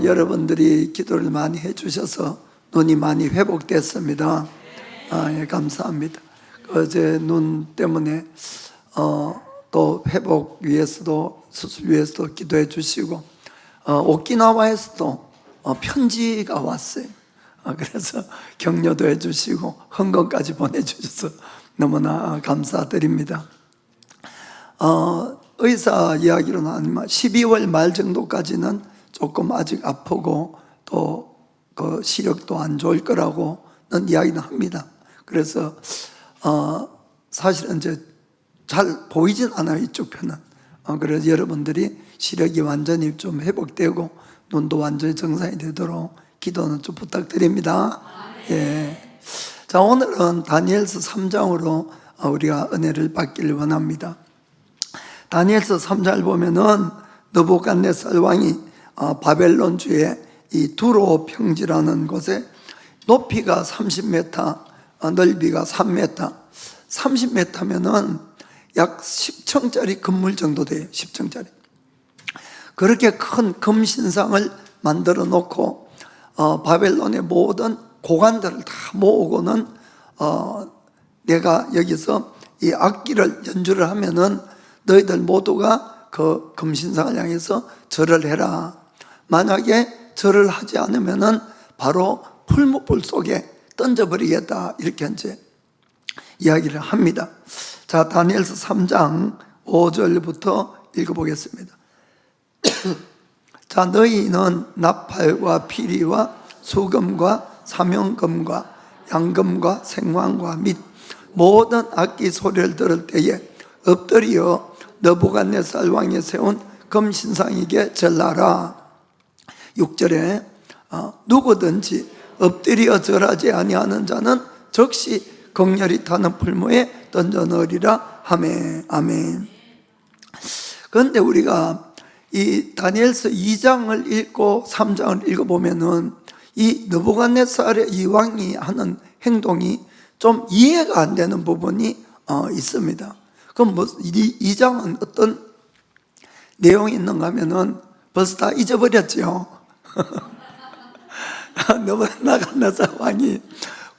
여러분들이 기도를 많이 해주셔서 눈이 많이 회복됐습니다. 예, 감사합니다. 어제 눈 때문에 또 회복 위해서도 수술 위해서도 기도해 주시고 오키나와에서도 편지가 왔어요. 그래서 격려도 해주시고 헌금까지 보내주셔서 너무나 감사드립니다. 의사 이야기로는 12월 말 정도까지는 조금 아직 아프고 또 그 시력도 안 좋을 거라고는 이야기는 합니다. 그래서 사실은 이제 잘 보이진 않아요, 이쪽 편은. 그래서 여러분들이 시력이 완전히 좀 회복되고 눈도 완전히 정상이 되도록 기도는 좀 부탁드립니다. 예. 자, 오늘은 다니엘서 3장으로 우리가 은혜를 받기를 원합니다. 다니엘서 3장을 보면은 느부갓네살 왕이 바벨론 주의 이 두로 평지라는 곳에 높이가 30m, 넓이가 3m, 30m면은 약 10층짜리 건물 정도 돼요. 10층짜리. 그렇게 큰 금신상을 만들어 놓고 바벨론의 모든 고관들을 다 모으고는 내가 여기서 이 악기를 연주를 하면은 너희들 모두가 그 금신상을 향해서 절을 해라. 만약에 절을 하지 않으면은 바로 풀무불 속에 던져버리겠다. 이렇게 이제 이야기를 합니다. 자, 다니엘서 3장 5절부터 읽어보겠습니다. 자, 너희는 나팔과 피리와 수금과 사명금과 양금과 생황과 및 모든 악기 소리를 들을 때에 엎드려 느부갓네살 왕이 세운 금신상에게 절하라. 6절에 누구든지 엎드려 절하지 아니하는 자는 즉시 극렬히 타는 풀무에 던져 넣으리라 하매. 아멘. 그런데 우리가 이 다니엘서 2장을 읽고 3장을 읽어보면은 이 느부갓네살의 이 왕이 하는 행동이 좀 이해가 안 되는 부분이 있습니다. 그럼 뭐 2장은 어떤 내용이 있는가 하면은 벌써 다 잊어버렸죠. 느부갓네살 왕이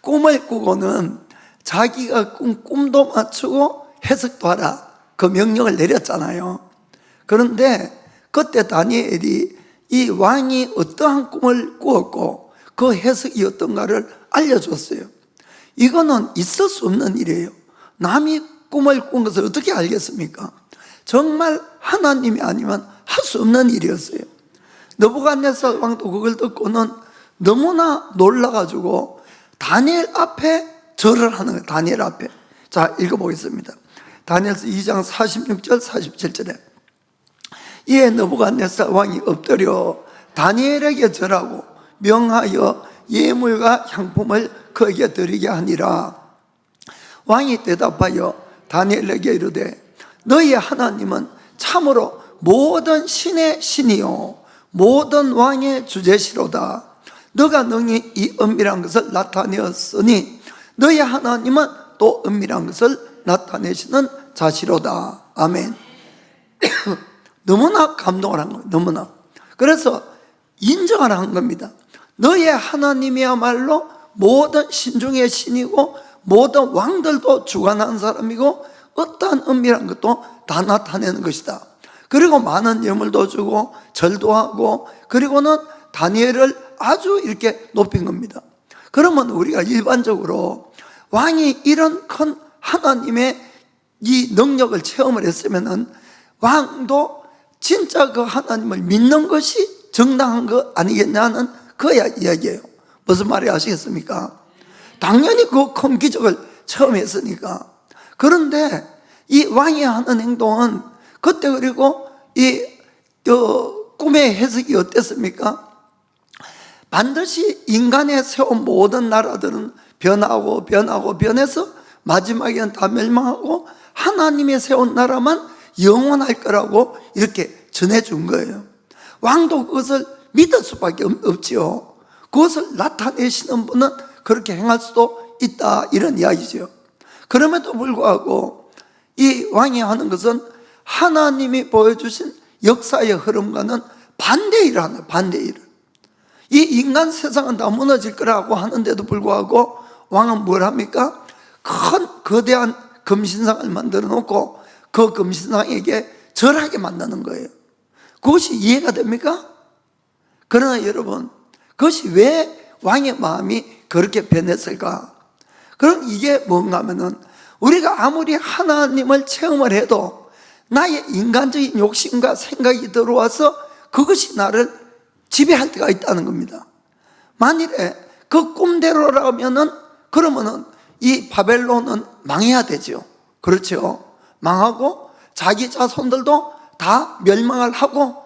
꿈을 꾸고는 자기가 꾼 꿈도 맞추고 해석도 하라, 그 명령을 내렸잖아요. 그런데 그때 다니엘이 이 왕이 어떠한 꿈을 꾸었고 그 해석이 어떤가를 알려줬어요. 이거는 있을 수 없는 일이에요. 남이 꿈을 꾼 것을 어떻게 알겠습니까? 정말 하나님이 아니면 할 수 없는 일이었어요. 느부갓네살 왕도 그걸 듣고는 너무나 놀라가지고 다니엘 앞에 절을 하는 거예요. 다니엘 앞에. 자, 읽어보겠습니다. 다니엘서 2장 46절 47절에 이에 느부갓네살 왕이 엎드려 다니엘에게 절하고 명하여 예물과 향품을 그에게 드리게 하니라. 왕이 대답하여 다니엘에게 이르되 너희의 하나님은 참으로 모든 신의 신이요 모든 왕의 주제시로다. 너가 능히 이 은밀한 것을 나타내었으니 너희 하나님은 또 은밀한 것을 나타내시는 자시로다. 아멘. 너무나 감동을 한 거예요. 너무나. 그래서 인정을 한 겁니다. 너의 하나님이야말로 모든 신중의 신이고 모든 왕들도 주관하는 사람이고 어떠한 은밀한 것도 다 나타내는 것이다. 그리고 많은 예물도 주고 절도 하고 그리고는 다니엘을 아주 이렇게 높인 겁니다. 그러면 우리가 일반적으로 왕이 이런 큰 하나님의 이 능력을 체험을 했으면은 왕도 진짜 그 하나님을 믿는 것이 정당한 거 아니겠냐는 그 이야기예요. 무슨 말이 아시겠습니까? 당연히 그 큰 기적을 처음 했으니까. 그런데 이 왕이 하는 행동은 그때 그리고 이 꿈의 해석이 어땠습니까? 반드시 인간의 세운 모든 나라들은 변해서 마지막에는 다 멸망하고 하나님의 세운 나라만 영원할 거라고 이렇게 전해준 거예요. 왕도 그것을 믿을 수밖에 없지요. 그것을 나타내시는 분은 그렇게 행할 수도 있다, 이런 이야기죠. 그럼에도 불구하고 이 왕이 하는 것은 하나님이 보여주신 역사의 흐름과는 반대 일을 하는, 반대 일을. 이 인간 세상은 다 무너질 거라고 하는데도 불구하고 왕은 뭘 합니까? 큰 거대한 금신상을 만들어 놓고 그 금신상에게 절하게 만드는 거예요. 그것이 이해가 됩니까? 그러나 여러분, 그것이 왜 왕의 마음이 그렇게 변했을까? 그럼 이게 뭔가 하면은 우리가 아무리 하나님을 체험을 해도 나의 인간적인 욕심과 생각이 들어와서 그것이 나를 지배할 때가 있다는 겁니다. 만일에 그 꿈대로라면은 그러면은 이 바벨론은 망해야 되죠. 그렇죠. 망하고 자기 자손들도 다 멸망을 하고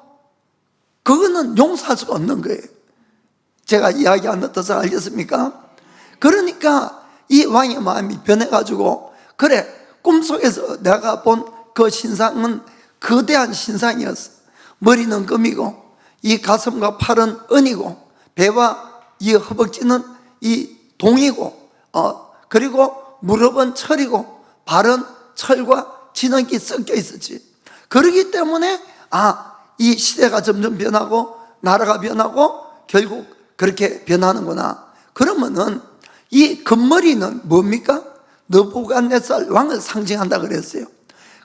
그거는 용서할 수가 없는 거예요. 제가 이야기하는 뜻을 알겠습니까? 그러니까 이 왕의 마음이 변해가지고 그래, 꿈속에서 내가 본 그 신상은 거대한 신상이었어. 머리는 금이고 이 가슴과 팔은 은이고 배와 이 허벅지는 이 동이고 그리고 무릎은 철이고 발은 철과 진흙이 섞여 있었지. 그렇기 때문에 이 시대가 점점 변하고 나라가 변하고 결국 그렇게 변하는구나. 그러면은 이 금머리는 뭡니까? 느부갓네살 왕을 상징한다 그랬어요.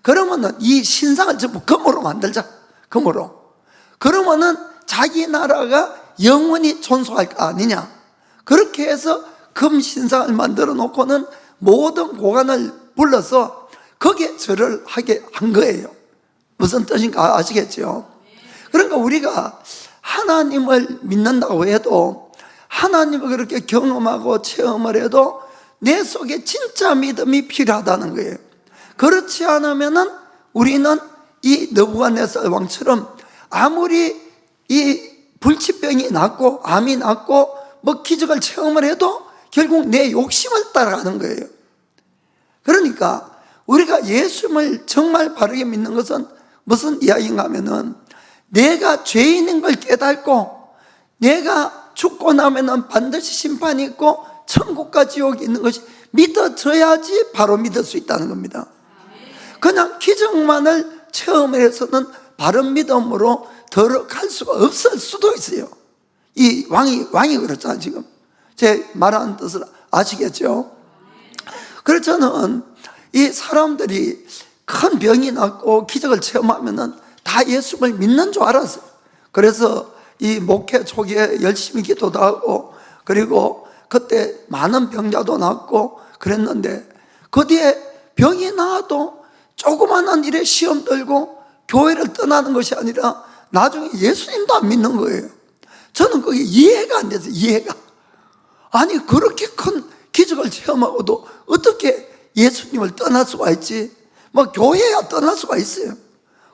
그러면은 이 신상을 전부 금으로 만들자. 금으로. 그러면은 자기 나라가 영원히 존속할 거 아니냐. 그렇게 해서 금 신상을 만들어 놓고는 모든 고관을 불러서 거기에 절을 하게 한 거예요. 무슨 뜻인가 아시겠죠? 그러니까 우리가 하나님을 믿는다고 해도 하나님을 그렇게 경험하고 체험을 해도 내 속에 진짜 믿음이 필요하다는 거예요. 그렇지 않으면은 우리는 이 느부갓네살 왕처럼 아무리 이 불치병이 낫고 암이 낫고 뭐 기적을 체험을 해도 결국 내 욕심을 따라가는 거예요. 그러니까 우리가 예수님을 정말 바르게 믿는 것은 무슨 이야기인가 하면은 내가 죄인인 걸 깨닫고 내가 죽고 나면은 반드시 심판이 있고 천국과 지옥이 있는 것이 믿어져야지 바로 믿을 수 있다는 겁니다. 그냥 기적만을 체험해서는 바른 믿음으로 들어갈 수가 없을 수도 있어요. 이 왕이 그렇잖아요. 지금 제 말하는 뜻을 아시겠죠? 그래서 저는 이 사람들이 큰 병이 났고 기적을 체험하면은 다 예수를 믿는 줄 알았어요. 그래서 이 목회 초기에 열심히 기도도 하고 그리고 그때 많은 병자도 낫고 그랬는데 그 뒤에 병이 나와도 조그마한 일에 시험 들고 교회를 떠나는 것이 아니라 나중에 예수님도 안 믿는 거예요. 저는 그게 이해가 안 돼서 이해가. 아니 그렇게 큰 기적을 체험하고도 어떻게 예수님을 떠날 수가 있지? 뭐 교회야 떠날 수가 있어요.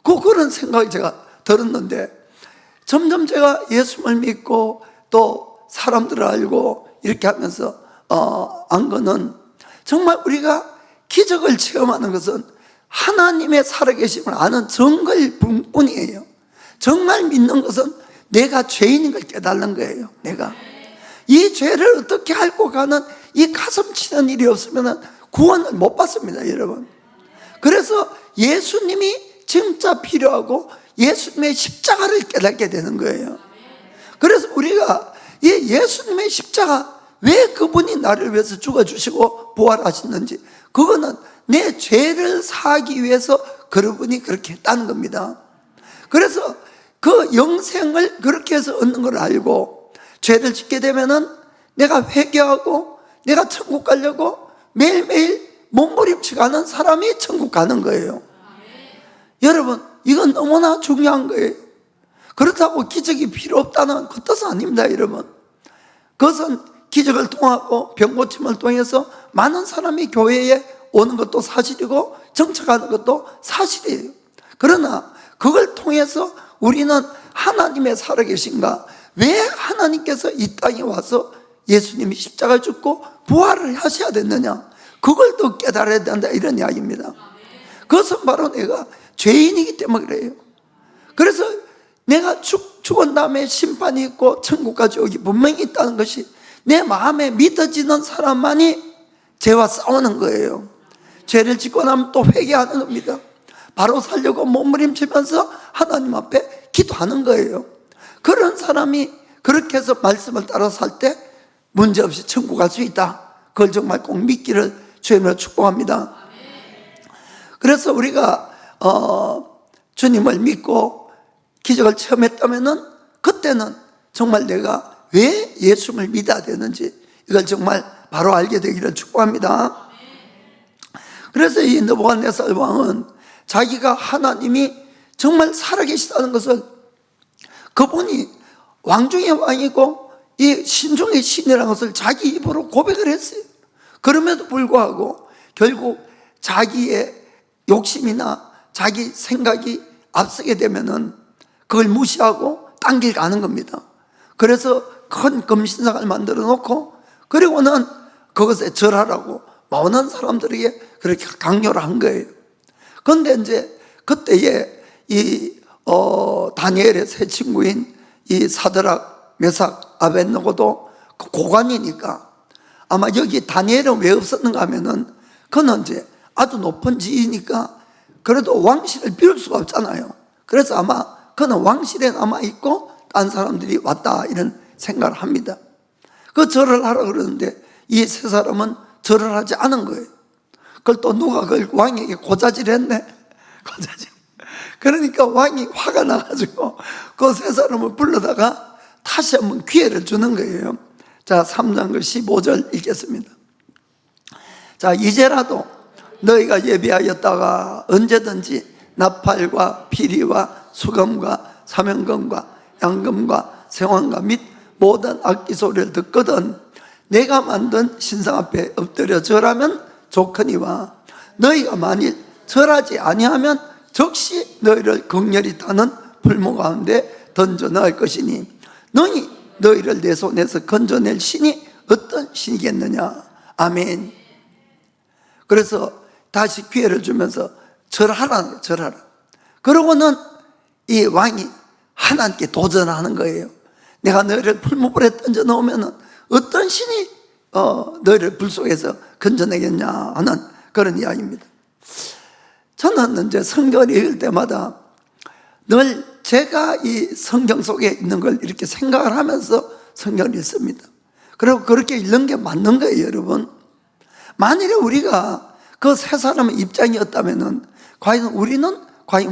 그런 생각이 제가 들었는데 점점 제가 예수님을 믿고 또 사람들을 알고 이렇게 하면서 안 거는 정말 우리가 기적을 체험하는 것은 하나님의 살아계심을 아는 증거뿐이에요. 정말 믿는 것은 내가 죄인인 걸 깨달는 거예요. 내가 이 죄를 어떻게 앓고 가는 이 가슴 치는 일이 없으면 구원을 못 받습니다, 여러분. 그래서 예수님이 진짜 필요하고 예수님의 십자가를 깨닫게 되는 거예요. 그래서 우리가 이 예수님의 십자가, 왜 그분이 나를 위해서 죽어주시고 부활하셨는지, 그거는 내 죄를 사하기 위해서 그분이 그렇게 했다는 겁니다. 그래서 그 영생을 그렇게 해서 얻는 걸 알고 죄를 짓게 되면은 내가 회개하고 내가 천국 가려고 매일매일 몸부림쳐 가는 사람이 천국 가는 거예요. 여러분, 이건 너무나 중요한 거예요. 그렇다고 기적이 필요 없다는 그 뜻은 아닙니다, 여러분. 그것은 기적을 통하고 병고침을 통해서 많은 사람이 교회에 오는 것도 사실이고 정착하는 것도 사실이에요. 그러나 그걸 통해서 우리는 하나님의 살아계신가, 왜 하나님께서 이 땅에 와서 예수님이 십자가를 죽고 부활을 하셔야 됐느냐, 그걸 더 깨달아야 된다, 이런 이야기입니다. 그것은 바로 내가 죄인이기 때문에 그래요. 그래서 내가 죽은 다음에 심판이 있고 천국과 지옥이 분명히 있다는 것이 내 마음에 믿어지는 사람만이 죄와 싸우는 거예요. 죄를 짓고 나면 또 회개하는 겁니다. 바로 살려고 몸부림치면서 하나님 앞에 기도하는 거예요. 그런 사람이 그렇게 해서 말씀을 따라 살 때 문제없이 천국 갈 수 있다. 그걸 정말 꼭 믿기를 주님으로 축복합니다. 그래서 우리가 주님을 믿고 기적을 체험했다면은 그때는 정말 내가 왜 예수를 믿어야 되는지 이걸 정말 바로 알게 되기를 축복합니다. 그래서 이 느부갓네살 왕은 자기가 하나님이 정말 살아계시다는 것을, 그분이 왕 중의 왕이고 이 신중의 신이라는 것을 자기 입으로 고백을 했어요. 그럼에도 불구하고 결국 자기의 욕심이나 자기 생각이 앞서게 되면은 그걸 무시하고 딴 길 가는 겁니다. 그래서 큰 금신상을 만들어 놓고 그리고는 그것에 절하라고 많은 사람들에게 그렇게 강요를 한 거예요. 그런데 이제 그때에 이 다니엘의 세 친구인 이 사드락, 메삭, 아벳느고도 고관이니까 아마 여기 다니엘은 왜 없었는가 하면은 그는 이제 아주 높은 지위니까 그래도 왕실을 비울 수가 없잖아요. 그래서 아마 그는 왕실에 남아있고 딴 사람들이 왔다 이런 생각을 합니다. 그 절을 하라 그러는데 이 세 사람은 절을 하지 않은 거예요. 그걸 또 누가 그걸 왕에게 고자질했네. 고자질. 그러니까 왕이 화가 나가지고 그 세 사람을 불러다가 다시 한번 기회를 주는 거예요. 자, 3장 15절 읽겠습니다. 자, 이제라도 너희가 예비하였다가 언제든지 나팔과 피리와 수금과 사명금과 양금과 생황과 및 모든 악기 소리를 듣거든 내가 만든 신상 앞에 엎드려 절하면 좋거니와 너희가 만일 절하지 아니하면 즉시 너희를 극렬히 타는 불모 가운데 던져 넣을 것이니 너희를 내 손에서 건져낼 신이 어떤 신이겠느냐. 아멘. 그래서 다시 기회를 주면서 절하라. 그러고는 이 왕이 하나님께 도전하는 거예요. 내가 너희를 풀무불에 던져 넣으면 어떤 신이 너희를 불 속에서 건져내겠냐 하는 그런 이야기입니다. 저는 이제 성경을 읽을 때마다 늘 제가 이 성경 속에 있는 걸 이렇게 생각을 하면서 성경을 읽습니다. 그리고 그렇게 읽는 게 맞는 거예요, 여러분. 만일에 우리가 그 세 사람의 입장이었다면 과연 우리는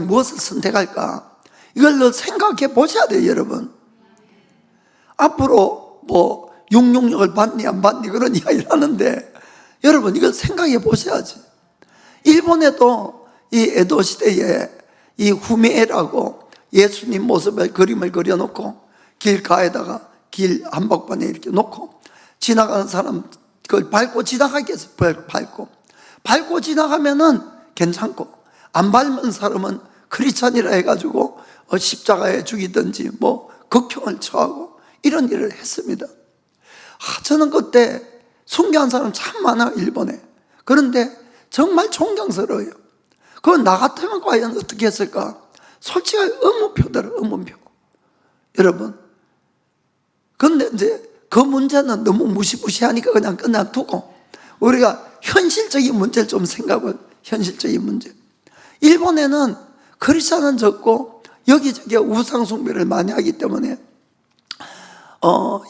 무엇을 선택할까? 이걸 늘 생각해 보셔야 돼요, 여러분. 앞으로 뭐 666을 받니 안 받니 그런 이야기를 하는데 여러분 이걸 생각해 보셔야지. 일본에도 이 에도 시대에 이 후미에라고 예수님 모습의 그림을 그려놓고 길가에다가 길 한복판에 이렇게 놓고 지나가는 사람 그걸 밟고 지나가겠어. 밟고 지나가면은 괜찮고 안 밟는 사람은 크리스찬이라 해가지고 십자가에 죽이든지 뭐 극형을 처하고 이런 일을 했습니다. 저는 그때 순교한 사람 참 많아요, 일본에. 그런데 정말 존경스러워요. 그건 나 같으면 과연 어떻게 했을까? 솔직히 의문표. 여러분. 그런데 이제 그 문제는 너무 무시무시하니까 그냥 두고 우리가 현실적인 문제를 좀 생각을, 현실적인 문제. 일본에는 크리스찬은 적고 여기저기 우상숭배를 많이 하기 때문에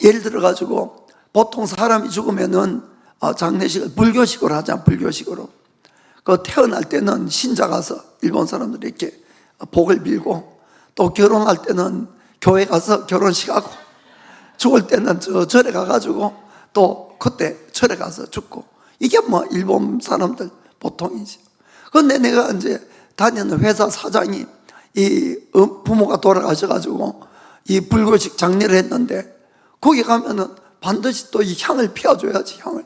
예를 들어가지고 보통 사람이 죽으면은 장례식을 불교식으로 하잖아. 불교식으로. 그 태어날 때는 신자 가서 일본 사람들이 이렇게 복을 빌고 또 결혼할 때는 교회 가서 결혼식 하고 죽을 때는 절에 가가지고 또 그때 절에 가서 죽고 이게 뭐 일본 사람들 보통이지. 그런데 내가 이제 다니는 회사 사장이 이 부모가 돌아가셔가지고 이 불교식 장례를 했는데 거기 가면은 반드시 또 이 향을 피워줘야지, 향을.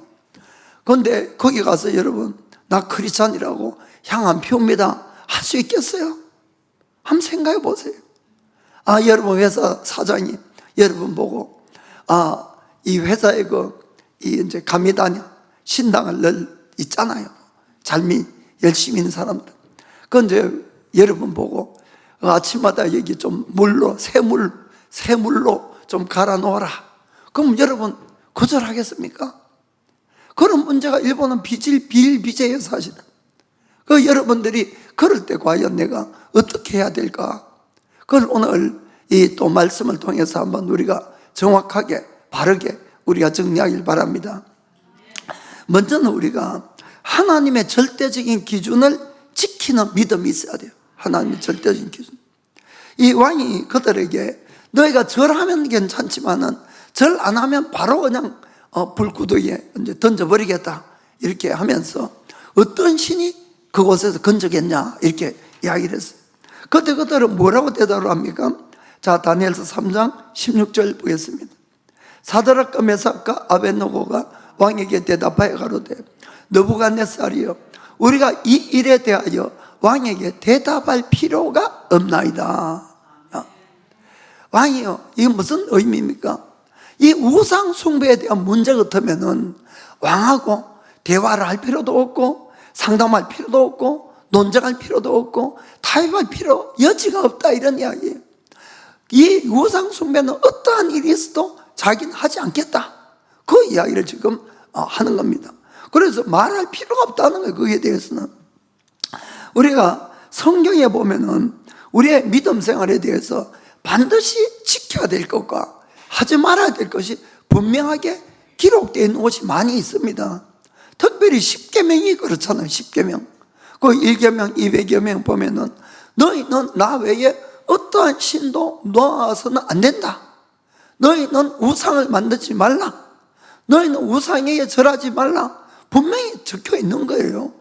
그런데 거기 가서 여러분 나 크리스찬이라고 향 안 피웁니다 할 수 있겠어요? 한번 생각해 보세요. 여러분 회사 사장이 여러분 보고 이 회사에 이 이제 감리단이야 신당을 늘 있잖아요. 삶이 열심히 있는 사람들. 그 이제 여러분 보고 아침마다 여기 좀 새물로 좀 갈아 놓아라. 그럼 여러분 거절하겠습니까? 그런 문제가 일본은 비일비재해요, 사실은. 여러분들이 그럴 때 과연 내가 어떻게 해야 될까? 그걸 오늘 이 또 말씀을 통해서 한번 우리가 정확하게 바르게 우리가 정리하길 바랍니다. 먼저는 우리가 하나님의 절대적인 기준을 지키는 믿음이 있어야 돼요. 하나님의 절대적인 기준. 이 왕이 그들에게 너희가 절하면 괜찮지만은 절 안 하면 바로 그냥 불구덩이에 이제 던져버리겠다 이렇게 하면서 어떤 신이 그곳에서 건져겠냐 이렇게 이야기를 했어요. 그때 그들은 뭐라고 대답을 합니까? 자, 다니엘서 3장 16절 보겠습니다. 사드락과 메삭과 아벳느고가 왕에게 대답하여 가로되 느부갓네살이여 우리가 이 일에 대하여 왕에게 대답할 필요가 없나이다. 왕이요, 이게 무슨 의미입니까? 이 우상 숭배에 대한 문제 같으면은 왕하고 대화를 할 필요도 없고 상담할 필요도 없고 논쟁할 필요도 없고 타협할 필요 여지가 없다 이런 이야기예요. 이 우상 숭배는 어떠한 일이 있어도 자기는 하지 않겠다 그 이야기를 지금 하는 겁니다. 그래서 말할 필요가 없다는 거예요. 거기에 대해서는 우리가 성경에 보면은 우리의 믿음 생활에 대해서 반드시 지켜야 될 것과 하지 말아야 될 것이 분명하게 기록되어 있는 곳이 많이 있습니다. 특별히 10계명이 그렇잖아요. 10계명. 그 1계명, 200계명 보면은 너희는 나 외에 어떠한 신도 놓아서는 안 된다. 너희는 우상을 만들지 말라. 너희는 우상에게 절하지 말라. 분명히 적혀 있는 거예요.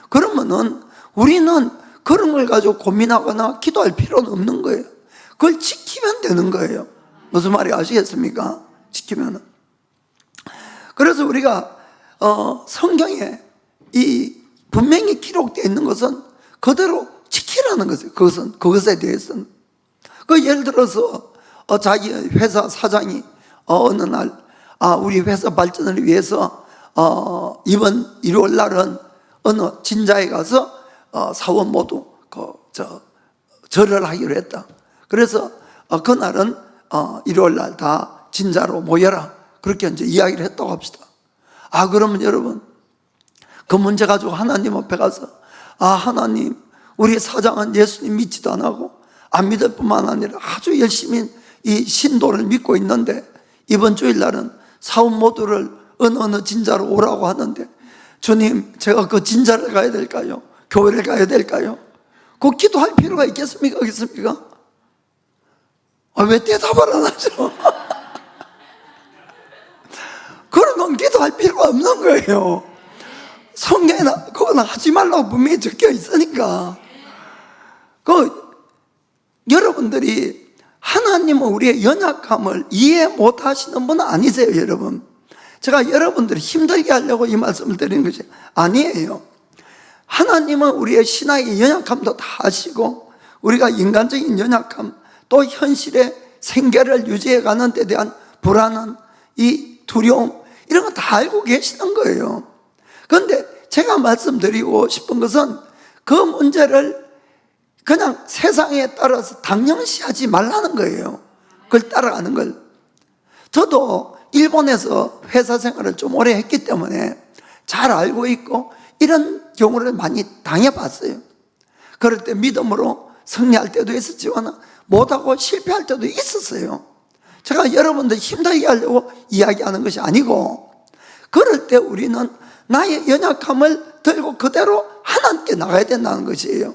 그러면은 우리는 그런 걸 가지고 고민하거나 기도할 필요는 없는 거예요. 그걸 지키면 되는 거예요. 무슨 말인지 아시겠습니까? 지키면은. 그래서 우리가 성경에 이 분명히 기록되어 있는 것은 그대로 지키라는 것이에요. 그것에 대해서는. 그 예를 들어서 자기 회사 사장이 어느 날 우리 회사 발전을 위해서 이번 일요일 날은 어느 진자에 가서 사원 모두 절을 하기로 했다. 그래서 그날은 일요일 날 다 진자로 모여라. 그렇게 이제 이야기를 했다고 합시다. 그러면 여러분 그 문제 가지고 하나님 앞에 가서 하나님 우리 사장은 예수님 믿지도 안 하고 안 믿을 뿐만 아니라 아주 열심히 이 신도를 믿고 있는데 이번 주일날은 사원 모두를 어느 진자로 오라고 하는데 주님 제가 그 진자를 가야 될까요? 교회를 가야 될까요? 그 기도할 필요가 있겠습니까? 없겠습니까? 왜 대답을 안 하죠? 그런 건 기도할 필요가 없는 거예요. 성경에 그건 하지 말라고 분명히 적혀 있으니까. 여러분들이 하나님은 우리의 연약함을 이해 못 하시는 분은 아니세요, 여러분. 제가 여러분들을 힘들게 하려고 이 말씀을 드리는 것이 아니에요. 하나님은 우리의 신앙의 연약함도 다 아시고 우리가 인간적인 연약함 또 현실의 생계를 유지해 가는 데 대한 불안한 이 두려움 이런 거 다 알고 계시는 거예요. 그런데 제가 말씀드리고 싶은 것은 그 문제를 그냥 세상에 따라서 당연시하지 말라는 거예요. 그걸 따라가는 걸. 저도 일본에서 회사 생활을 좀 오래 했기 때문에 잘 알고 있고 이런 경우를 많이 당해봤어요. 그럴 때 믿음으로 승리할 때도 있었지만 못하고 실패할 때도 있었어요. 제가 여러분들 힘들게 하려고 이야기하는 것이 아니고 그럴 때 우리는 나의 연약함을 들고 그대로 하나님께 나가야 된다는 것이에요.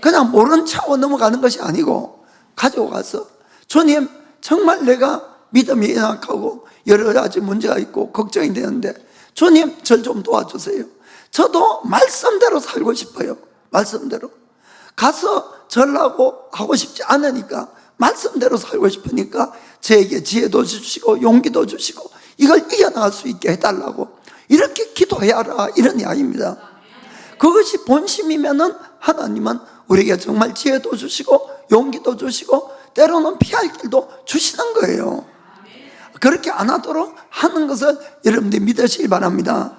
그냥 모른 척하고 넘어가는 것이 아니고 가지고 가서 주님 정말 내가 믿음이 연약하고 여러 가지 문제가 있고 걱정이 되는데 주님 절 좀 도와주세요. 저도 말씀대로 살고 싶어요. 말씀대로 가서 절하고 하고 싶지 않으니까 말씀대로 살고 싶으니까 저에게 지혜도 주시고 용기도 주시고 이걸 이겨나갈 수 있게 해달라고 이렇게 기도해야 하라 이런 이야기입니다. 그것이 본심이면은 하나님은 우리에게 정말 지혜도 주시고 용기도 주시고 때로는 피할 길도 주시는 거예요. 그렇게 안 하도록 하는 것을 여러분들이 믿으시기 바랍니다.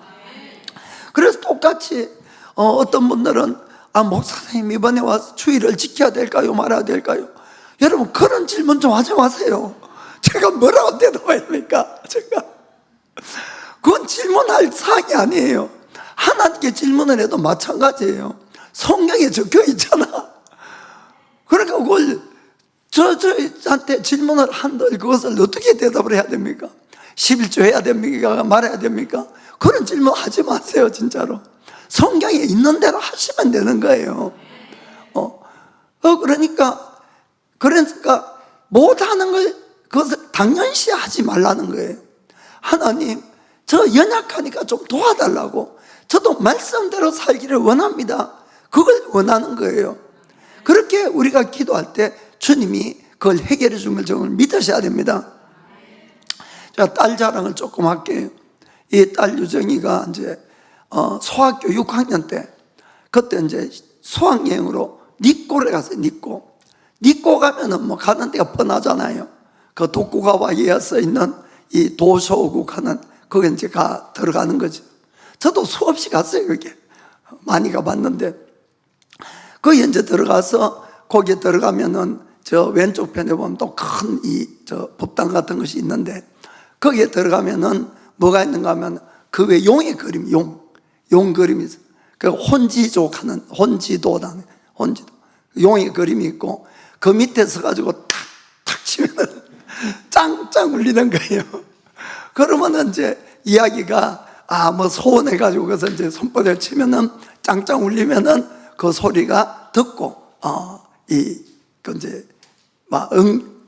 그래서 똑같이 어떤 분들은 목사님 이번에 와서 주의를 지켜야 될까요? 말아야 될까요? 여러분 그런 질문 좀 하지 마세요. 제가 뭐라고 대답해야 됩니까? 그건 질문할 사항이 아니에요. 하나님께 질문을 해도 마찬가지예요. 성경에 적혀 있잖아. 그러니까 그걸 저한테 질문을 한들 그것을 어떻게 대답을 해야 됩니까? 11조 해야 됩니까? 말해야 됩니까? 그런 질문 하지 마세요, 진짜로. 성경에 있는 대로 하시면 되는 거예요. 그러니까 못하는 걸 그것을 당연시 하지 말라는 거예요. 하나님, 저 연약하니까 좀 도와달라고. 저도 말씀대로 살기를 원합니다. 그걸 원하는 거예요. 그렇게 우리가 기도할 때 주님이 그걸 해결해 줄 점을 믿으셔야 됩니다. 제가 딸 자랑을 조금 할게요. 이 딸 유정이가 이제 소학교 6학년 때, 그때 이제 수학여행으로 니꼬를 갔어요. 니꼬 가면은 뭐 가는 데가 뻔하잖아요. 그 독고가와이에 써 있는 이 도쇼국 하는 거기 이제 들어가는 거죠. 저도 수없이 갔어요. 그게 많이 가봤는데, 거기 이제 들어가서 거기에 들어가면은 저 왼쪽 편에 보면 또 큰 저 법당 같은 것이 있는데, 거기에 들어가면은 뭐가 있는가 하면 그 외 용의 그림, 용 그림이 있어요. 그 혼지도 용의 그림이 있고, 그 밑에 서가지고 탁탁 치면은 짱짱 울리는 거예요. 그러면은 이제 이야기가 뭐 소원해가지고 그래서 이제 손바닥을 치면은 짱짱 울리면은 그 소리가 듣고 그 이제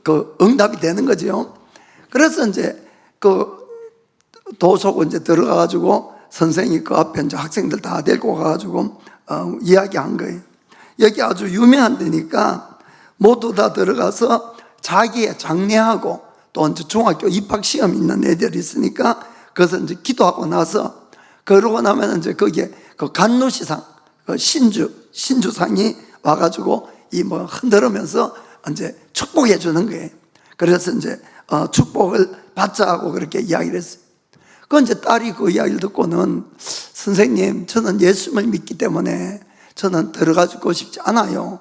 그 응답이 되는 거죠. 그래서 이제 그 도서고 이제 들어가가지고 선생님이 그 앞에 이제 학생들 다 데리고 가가지고 이야기한 거예요. 여기 아주 유명한 데니까 모두 다 들어가서 자기의 장례하고 또 이제 중학교 입학 시험 있는 애들이 있으니까 그래서 이제 기도하고 나서 그러고 나면 이제 거기에 그 간누시상, 그 신주상이 와가지고 뭐 흔들으면서 이제 축복해 주는 거예요. 그래서 이제 축복을 받자 하고 그렇게 이야기를 했어요. 그 이제 딸이 그 이야기를 듣고는 선생님, 저는 예수님을 믿기 때문에 저는 들어가고 싶지 않아요.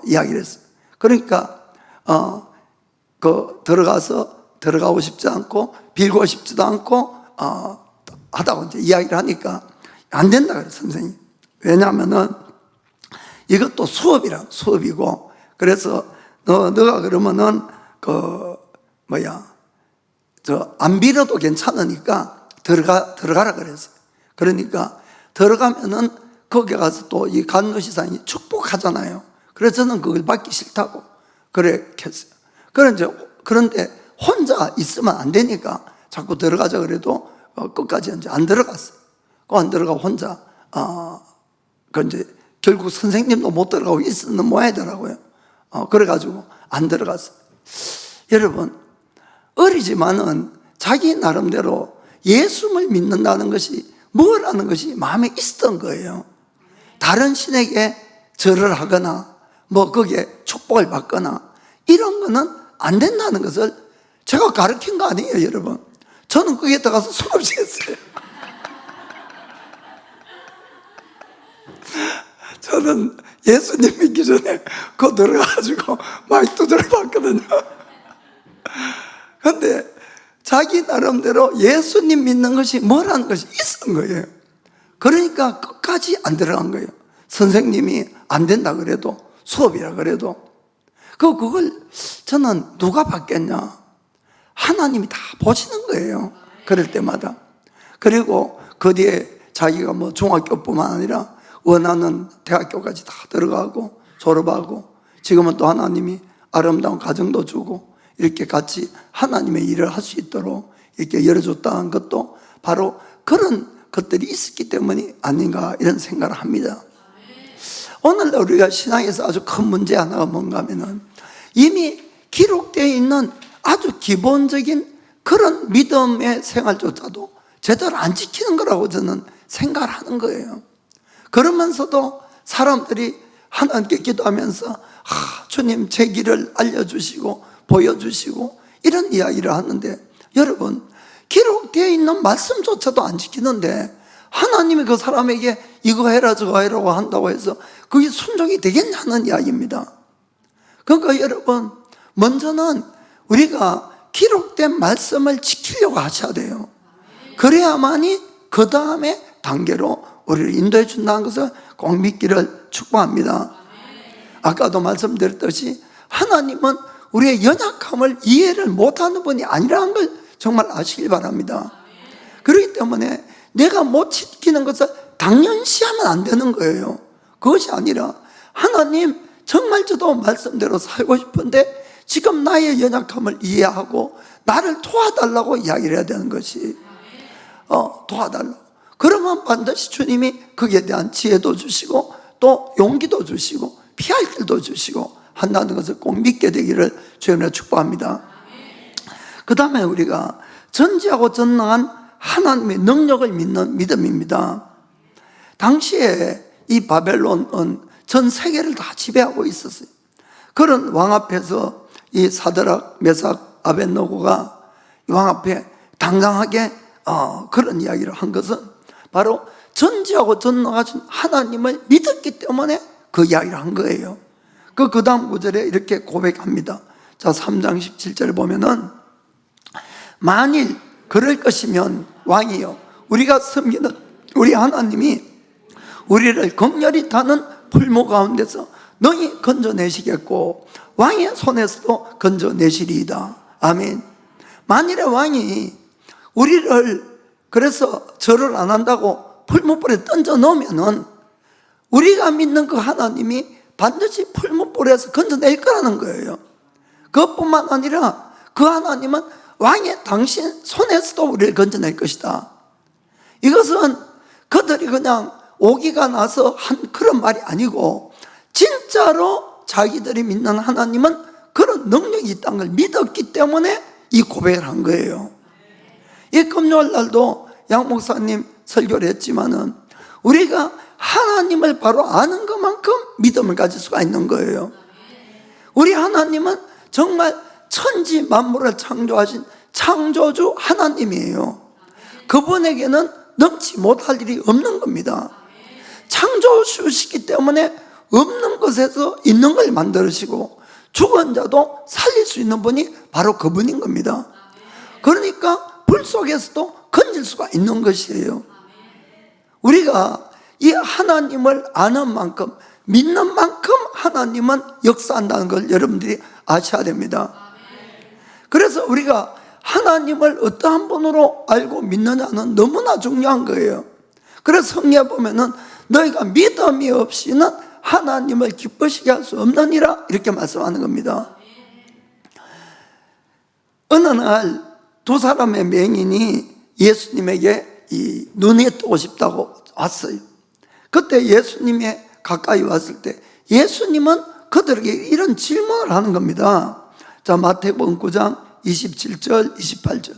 이야기를 했어요. 그러니까 들어가고 싶지 않고 빌고 싶지도 않고 하다고 이제 이야기를 하니까 안 된다 그래요, 선생님. 왜냐하면은 이것도 수업이고, 그래서 너가 그러면은 안 빌어도 괜찮으니까 들어가라 그랬어요. 그러니까 들어가면은 거기 가서 또 이 간누시상이 축복하잖아요. 그래서 저는 그걸 받기 싫다고 그래 했어요. 그런데 혼자 있으면 안 되니까 자꾸 들어가자 그래도 끝까지 이제 안 들어갔어요. 안 들어가고 혼자 이제 결국 선생님도 못 들어가고 있었는 모양이더라고요. 그래가지고 안 들어갔어요. 여러분, 어리지만은 자기 나름대로 예수를 믿는다는 것이 뭐라는 것이 마음에 있었던 거예요. 다른 신에게 절을 하거나 뭐 거기에 축복을 받거나 이런 거는 안 된다는 것을 제가 가르친 거 아니에요, 여러분. 저는 거기에 들어가서 수없이 했어요. 저는 예수님 믿기 전에 그거 들어가가지고 많이 두드려 봤거든요. 근데 자기 나름대로 예수님 믿는 것이 뭐라는 것이 있었던 거예요. 그러니까 끝까지 안 들어간 거예요. 선생님이 안 된다 그래도, 수업이라 그래도. 그걸 저는 누가 받겠냐? 하나님이 다 보시는 거예요. 그럴 때마다. 그리고 그 뒤에 자기가 뭐 중학교뿐만 아니라 원하는 대학교까지 다 들어가고 졸업하고, 지금은 또 하나님이 아름다운 가정도 주고 이렇게 같이 하나님의 일을 할 수 있도록 이렇게 열어줬다는 것도 바로 그런 것들이 있었기 때문이 아닌가, 이런 생각을 합니다. 오늘 우리가 신앙에서 아주 큰 문제 하나가 뭔가 하면은 이미 기록되어 있는 아주 기본적인 그런 믿음의 생활조차도 제대로 안 지키는 거라고 저는 생각을 하는 거예요. 그러면서도 사람들이 하나님께 기도하면서 주님 제 길을 알려주시고 보여주시고 이런 이야기를 하는데, 여러분, 기록되어 있는 말씀조차도 안 지키는데 하나님이 그 사람에게 이거 해라 저거 해라고 한다고 해서 그게 순종이 되겠냐는 이야기입니다. 그러니까 여러분, 먼저는 우리가 기록된 말씀을 지키려고 하셔야 돼요. 그래야만이 그 다음에 단계로 우리를 인도해 준다는 것을 꼭 믿기를 축복합니다. 아까도 말씀드렸듯이 하나님은 우리의 연약함을 이해를 못하는 분이 아니라는 걸 정말 아시길 바랍니다. 그렇기 때문에 내가 못 지키는 것을 당연시하면 안 되는 거예요. 그것이 아니라 하나님, 정말 저도 말씀대로 살고 싶은데 지금 나의 연약함을 이해하고 나를 도와달라고 이야기를 해야 되는 것이, 도와달라고. 그러면 반드시 주님이 거기에 대한 지혜도 주시고 또 용기도 주시고 피할 길도 주시고 한다는 것을 꼭 믿게 되기를 주님으로 축복합니다. 그 다음에 우리가 전지하고 전능한 하나님의 능력을 믿는 믿음입니다. 당시에 이 바벨론은 전 세계를 다 지배하고 있었어요. 그런 왕 앞에서 이 사드락, 메삭, 아벳느고가 왕 앞에 당당하게 그런 이야기를 한 것은 바로 전지하고 전능하신 하나님을 믿었기 때문에 그 이야기를 한 거예요. 그 다음 구절에 이렇게 고백합니다. 자, 3장 17절에 보면은 만일 그럴 것이면 왕이여, 우리가 섬기는 우리 하나님이 우리를 극렬히 타는 풀무 가운데서 너희 건져내시겠고 왕의 손에서도 건져내시리이다. 아멘. 만일에 왕이 우리를 그래서 절을 안 한다고 풀무불에 던져 놓으면은 우리가 믿는 그 하나님이 반드시 풀무불에서 건져낼 거라는 거예요. 그것뿐만 아니라 그 하나님은 왕의 당신 손에서도 우리를 건져낼 것이다. 이것은 그들이 그냥 오기가 나서 한 그런 말이 아니고 진짜로 자기들이 믿는 하나님은 그런 능력이 있다는 걸 믿었기 때문에 이 고백을 한 거예요. 이 금요일 날도 양 목사님 설교를 했지만은 우리가 하나님을 바로 아는 것만큼 믿음을 가질 수가 있는 거예요. 우리 하나님은 정말 천지 만물을 창조하신 창조주 하나님이에요. 그분에게는 넘지 못할 일이 없는 겁니다. 창조주시기 때문에 없는 것에서 있는 걸 만들으시고 죽은 자도 살릴 수 있는 분이 바로 그분인 겁니다. 그러니까 불 속에서도 건질 수가 있는 것이에요. 우리가 이 하나님을 아는 만큼, 믿는 만큼 하나님은 역사한다는 걸 여러분들이 아셔야 됩니다. 그래서 우리가 하나님을 어떠한 분으로 알고 믿느냐는 너무나 중요한 거예요. 그래서 성경에 보면은 너희가 믿음이 없이는 하나님을 기쁘시게 할 수 없느니라 이렇게 말씀하는 겁니다. 어느 날 두 사람의 맹인이 예수님에게 이 눈에 뜨고 싶다고 왔어요. 그때 예수님이 가까이 왔을 때 예수님은 그들에게 이런 질문을 하는 겁니다. 자, 마태복음 9장 27절 28절.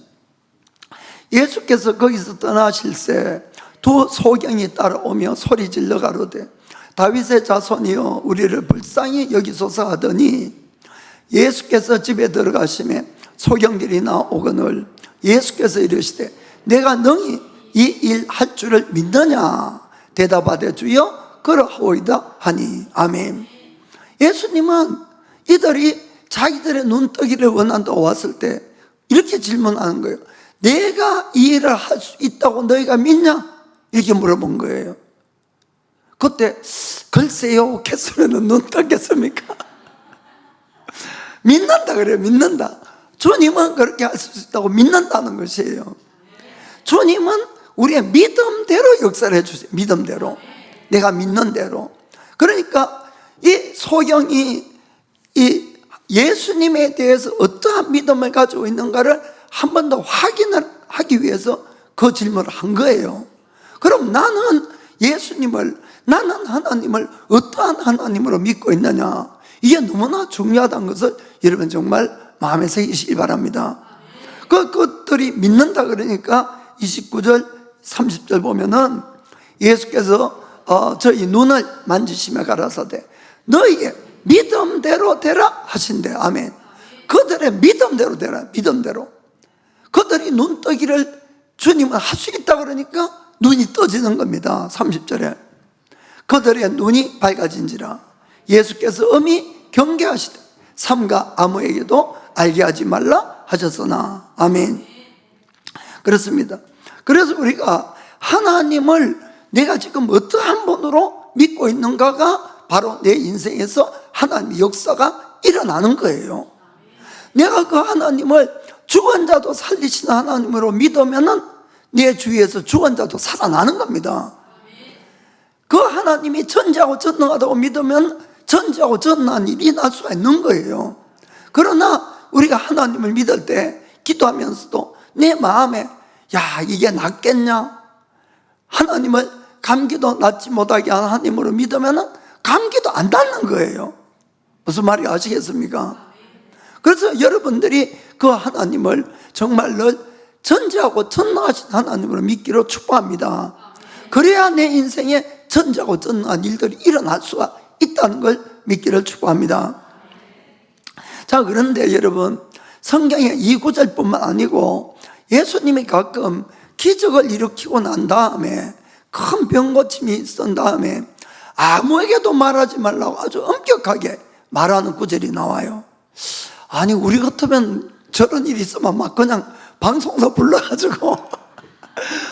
예수께서 거기서 떠나실새 두 소경이 따라오며 소리질러 가로되 다윗의 자손이여 우리를 불쌍히 여기소서 하더니 예수께서 집에 들어가시매 소경들이 나오거늘 예수께서 이르시되 내가 능히 이 일 할 줄을 믿느냐 대답하되 주여 그러하오이다 하니. 아멘. 예수님은 이들이 자기들의 눈뜨기를 원한다고 왔을 때 이렇게 질문하는 거예요. 내가 이 일을 할 수 있다고 너희가 믿냐? 이렇게 물어본 거예요. 그때 글쎄요 했으면 눈 뜨겠습니까? 믿는다 그래요. 믿는다. 주님은 그렇게 할 수 있다고 믿는다는 것이에요. 주님은 우리의 믿음대로 역사를 해주세요. 믿음대로, 내가 믿는 대로. 그러니까 이 소경이 이 예수님에 대해서 어떠한 믿음을 가지고 있는가를 한 번 더 확인을 하기 위해서 그 질문을 한 거예요. 그럼 나는 예수님을, 나는 하나님을 어떠한 하나님으로 믿고 있느냐, 이게 너무나 중요하다는 것을 여러분 정말 마음에 새기시기 바랍니다. 그것들이 믿는다 그러니까 29절 30절 보면은 예수께서 저희 눈을 만지시며 가라사대 너희의 믿음대로 되라 하신대. 아멘. 그들의 믿음대로 되라. 믿음대로. 그들이 눈뜨기를 주님은 할 수 있다 그러니까 눈이 떠지는 겁니다. 30절에 그들의 눈이 밝아진지라 예수께서 엄히 경계하시되 삼가 아무에게도 알게 하지 말라 하셨으나. 아멘. 그렇습니다. 그래서 우리가 하나님을 내가 지금 어떠한 분으로 믿고 있는가가 바로 내 인생에서 하나님의 역사가 일어나는 거예요. 내가 그 하나님을 죽은 자도 살리시는 하나님으로 믿으면은 내 주위에서 죽은 자도 살아나는 겁니다. 그 하나님이 전지하고 전능하다고 믿으면 전지하고 전능한 일이 날 수가 있는 거예요. 그러나 우리가 하나님을 믿을 때 기도하면서도 내 마음에 야, 이게 낫겠냐? 하나님을 감기도 낫지 못하게 하는 하나님으로 믿으면 감기도 안 낫는 거예요. 무슨 말이 아시겠습니까? 그래서 여러분들이 그 하나님을 정말 늘 전지하고 전능하신 하나님으로 믿기로 축복합니다. 그래야 내 인생에 전지하고 전능한 일들이 일어날 수가 있다는 걸 믿기를 축복합니다. 자, 그런데 여러분, 성경의 이 구절뿐만 아니고 예수님이 가끔 기적을 일으키고 난 다음에 큰 병고침이 있은 다음에 아무에게도 말하지 말라고 아주 엄격하게 말하는 구절이 나와요. 아니, 우리 같으면 저런 일이 있으면 막 그냥 방송사 불러가지고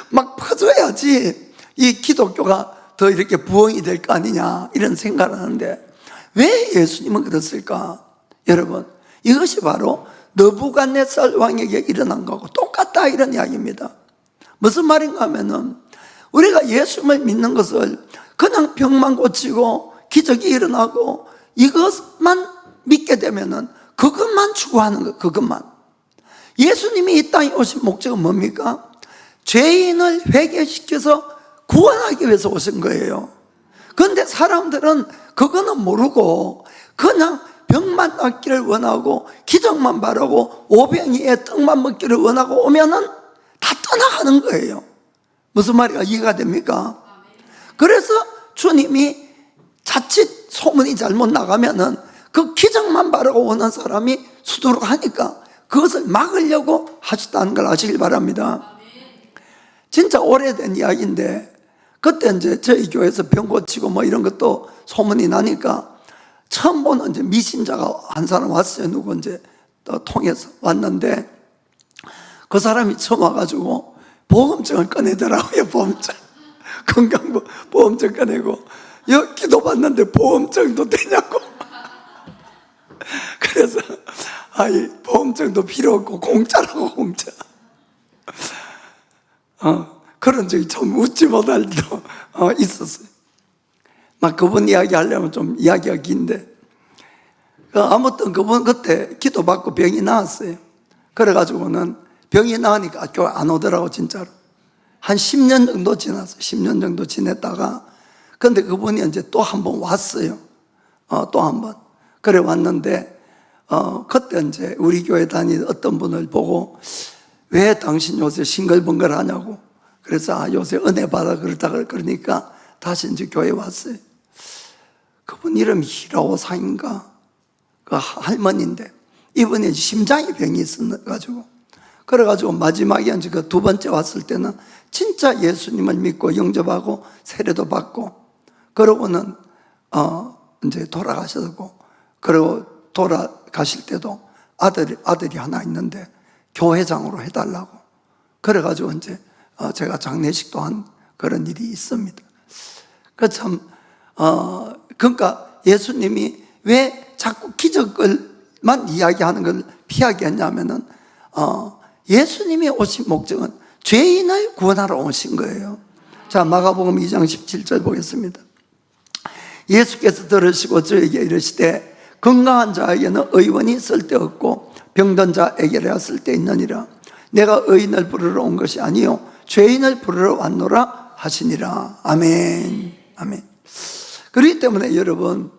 막 퍼줘야지 이 기독교가 더 이렇게 부흥이 될 거 아니냐 이런 생각을 하는데 왜 예수님은 그랬을까? 여러분, 이것이 바로 느부갓네살 왕에게 일어난 거하고 똑같다 이런 이야기입니다. 무슨 말인가 하면은 우리가 예수님을 믿는 것을 그냥 병만 고치고 기적이 일어나고 이것만 믿게 되면은 그것만 추구하는 거예요. 그것만. 예수님이 이 땅에 오신 목적은 뭡니까? 죄인을 회개시켜서 구원하기 위해서 오신 거예요. 그런데 사람들은 그거는 모르고 그냥 병만 낫기를 원하고 기적만 바라고 오병이에 떡만 먹기를 원하고 오면은 다 떠나가는 거예요. 무슨 말이가 이해가 됩니까? 그래서 주님이 자칫 소문이 잘못 나가면은 그 기적만 바라고 오는 사람이 수두룩 하니까 그것을 막으려고 하셨다는 걸 아시길 바랍니다. 진짜 오래된 이야기인데 그때 이제 저희 교회에서 병 고치고 뭐 이런 것도 소문이 나니까 처음 보는 이제 미신자가 한 사람 왔어요. 누구 이제 또 통해서 왔는데 그 사람이 처음 와가지고 보험증을 꺼내더라고요. 보험증. 건강보험증 꺼내고 여기 기도 받는데 보험증도 되냐고. 그래서 아이 보험증도 필요 없고 공짜라고 공짜. 그런 적이 좀 웃지 못할 때도 있었어요. 막 그분 이야기 하려면 좀 이야기가 긴데 아무튼 그분 그때 기도받고 병이 나았어요. 그래가지고는 병이 나으니까 교회 안 오더라고 진짜로. 한 10년 정도 지났어요. 10년 정도 지냈다가 근데 그분이 이제 또 한 번 왔어요. 또 한 번. 그래 왔는데 그때 이제 우리 교회 다니는 어떤 분을 보고 왜 당신 요새 싱글벙글 하냐고. 그래서 요새 은혜 받아 그러니까 다시 이제 교회에 왔어요. 그분 이름이 히라오상인가 그 할머니인데 이분이 심장에 병이 있어가지고 그래가지고 마지막에 이제 그 두 번째 왔을 때는 진짜 예수님을 믿고 영접하고 세례도 받고 그러고는 이제 돌아가셨고 그리고 돌아가실 때도 아들이 하나 있는데 교회장으로 해달라고 그래가지고 이제 제가 장례식도 한 그런 일이 있습니다. 그 참 그러니까 예수님이 왜 자꾸 기적을만 이야기하는 걸 피하게 했냐면은 예수님이 오신 목적은 죄인을 구원하러 오신 거예요. 자, 마가복음 2장 17절 보겠습니다. 예수께서 들으시고 저에게 이르시되 건강한 자에게는 의원이 쓸데없고 병든 자에게야 쓸데있느니라. 내가 의인을 부르러 온 것이 아니요 죄인을 부르러 왔노라 하시니라. 아멘. 아멘. 그렇기 때문에 여러분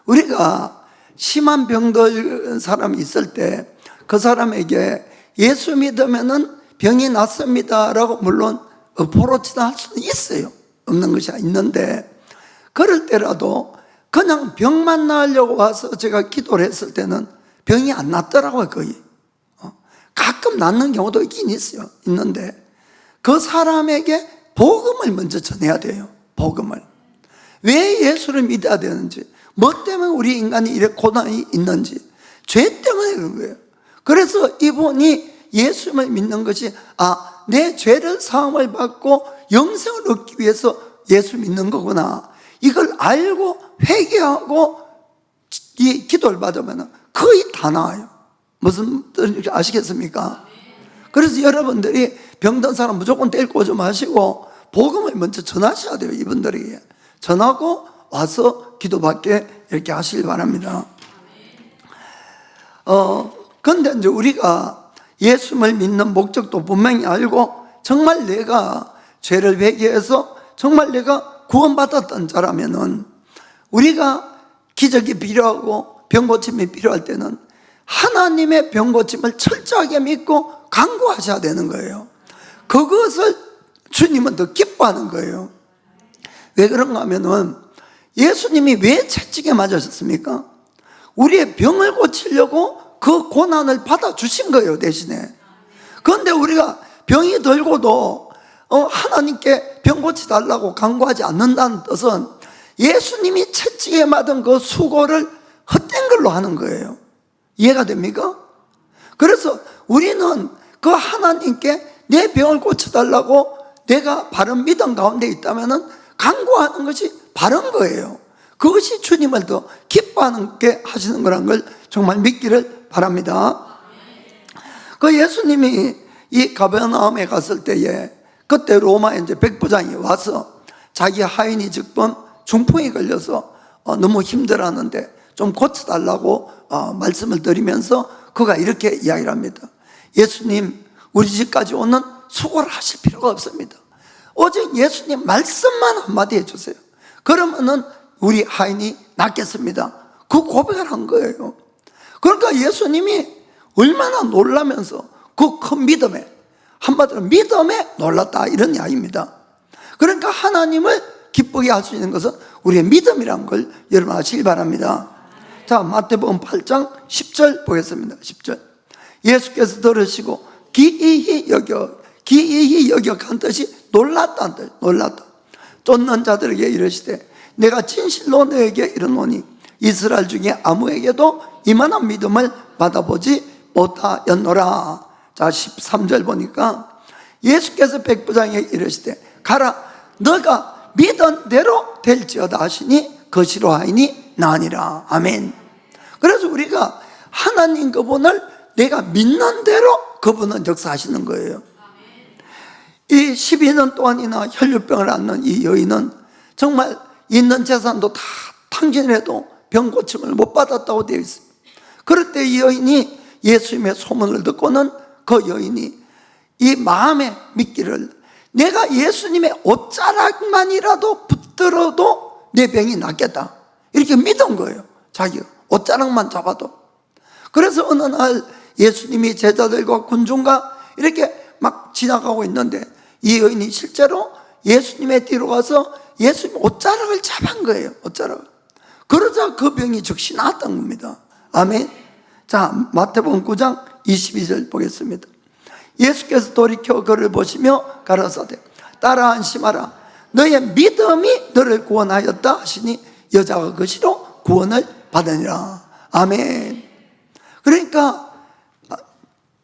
우리가 심한 병들 사람이 있을 때 그 사람에게 예수 믿으면은 병이 낫습니다 라고 물론 어프로치나 할 수는 있어요. 없는 것이 있는데 그럴 때라도 그냥 병만 나으려고 와서 제가 기도를 했을 때는 병이 안 낫더라고요. 거의 가끔 낫는 경우도 있긴 있어요. 있는데 그 사람에게 복음을 먼저 전해야 돼요. 복음을. 왜 예수를 믿어야 되는지, 뭐 때문에 우리 인간이 이렇게 고난이 있는지, 죄 때문에 그런 거예요. 그래서 이분이 예수님을 믿는 것이 내 죄를 사함을 받고 영생을 얻기 위해서 예수 믿는 거구나. 이걸 알고 회개하고 이 기도를 받으면 거의 다 나아요. 무슨 뜻인지 아시겠습니까? 그래서 여러분들이 병든 사람 무조건 데리고 오지 마시고 복음을 먼저 전하셔야 돼요. 이분들에게 전하고 와서 기도받게 이렇게 하시길 바랍니다. 근데 이제 우리가 예수님을 믿는 목적도 분명히 알고 정말 내가 죄를 회개해서 정말 내가 구원받았던 자라면은 우리가 기적이 필요하고 병고침이 필요할 때는 하나님의 병고침을 철저하게 믿고 간구하셔야 되는 거예요. 그것을 주님은 더 기뻐하는 거예요. 왜 그런가 하면은 예수님이 왜 채찍에 맞으셨습니까? 우리의 병을 고치려고 그 고난을 받아주신 거예요, 대신에. 그런데 우리가 병이 들고도 하나님께 병 고치달라고 간구하지 않는다는 뜻은 예수님이 채찍에 맞은 그 수고를 헛된 걸로 하는 거예요. 이해가 됩니까? 그래서 우리는 그 하나님께 내 병을 고쳐달라고 내가 바른 믿음 가운데 있다면 간구하는 것이 바른 거예요. 그것이 주님을 더 기뻐하게 하시는 거란 걸 정말 믿기를 바랍니다. 그 예수님이 이 가버나움에 갔을 때에 그때 로마의 이제 백부장이 와서 자기 하인이 즉번 중풍이 걸려서 너무 힘들었는데 좀 고쳐달라고 말씀을 드리면서 그가 이렇게 이야기를 합니다. 예수님, 우리 집까지 오는 수고를 하실 필요가 없습니다. 오직 예수님 말씀만 한마디 해주세요. 그러면은 우리 하인이 낫겠습니다. 그 고백을 한 거예요. 그러니까 예수님이 얼마나 놀라면서 그 큰 믿음에, 한마디로 믿음에 놀랐다, 이런 이야기입니다. 그러니까 하나님을 기쁘게 할 수 있는 것은 우리의 믿음이라는 걸 여러분 아시기 바랍니다. 자, 마태복음 8장 10절 보겠습니다. 10절. 예수께서 들으시고 기이히 여겨 간 뜻이 놀랐다는 뜻. 놀랐다. 쫓는 자들에게 이르시되 내가 진실로 너에게 이르노니 이스라엘 중에 아무에게도 이만한 믿음을 받아보지 못하였노라. 자, 13절 보니까 예수께서 백부장에게 이르시되 가라, 너가 믿은 대로 될지어다 하시니 거시로 하이니 나니라. 아멘. 그래서 우리가 하나님 그분을 내가 믿는 대로 그분은 역사하시는 거예요. 이 12년 동안이나 혈류병을 앓는 이 여인은 정말 있는 재산도 다 탕진해도 병 고침을 못 받았다고 되어 있습니다. 그럴 때 이 여인이 예수님의 소문을 듣고는 그 여인이 이 마음에 믿기를 내가 예수님의 옷자락만이라도 붙들어도 내 병이 낫겠다, 이렇게 믿은 거예요. 자기가 옷자락만 잡아도. 그래서 어느 날 예수님이 제자들과 군중과 이렇게 막 지나가고 있는데 이 여인이 실제로 예수님의 뒤로 가서 예수님 옷자락을 잡은 거예요. 옷자락을. 그러자 그 병이 즉시 나았던 겁니다. 아멘. 자, 마태복음 9장 22절 보겠습니다. 예수께서 돌이켜 그를 보시며 가라사대 따라 안심하라, 너의 믿음이 너를 구원하였다 하시니 여자가 그시로 구원을 받으니라. 아멘. 그러니까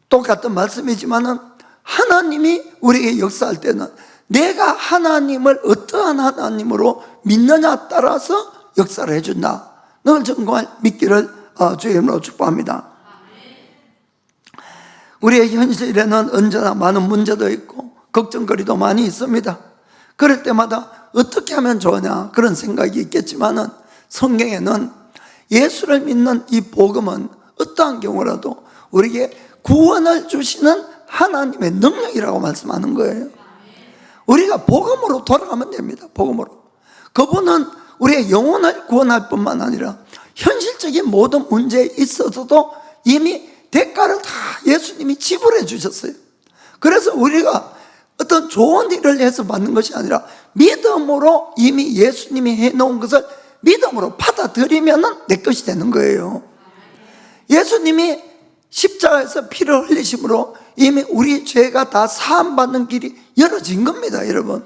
똑같은 말씀이지만은 하나님이 우리에게 역사할 때는 내가 하나님을 어떠한 하나님으로 믿느냐 따라서 역사를 해준다. 늘 정말 믿기를 주의 이름으로 축복합니다. 우리의 현실에는 언제나 많은 문제도 있고 걱정거리도 많이 있습니다. 그럴 때마다 어떻게 하면 좋으냐 그런 생각이 있겠지만은 성경에는 예수를 믿는 이 복음은 어떠한 경우라도 우리에게 구원을 주시는 하나님의 능력이라고 말씀하는 거예요. 우리가 복음으로 돌아가면 됩니다. 복음으로. 그분은 우리의 영혼을 구원할 뿐만 아니라 현실적인 모든 문제에 있어서도 이미 대가를 다 예수님이 지불해 주셨어요. 그래서 우리가 어떤 좋은 일을 해서 받는 것이 아니라 믿음으로 이미 예수님이 해놓은 것을 믿음으로 받아들이면 내 것이 되는 거예요. 예수님이 십자가에서 피를 흘리심으로 이미 우리 죄가 다 사함받는 길이 열어진 겁니다, 여러분.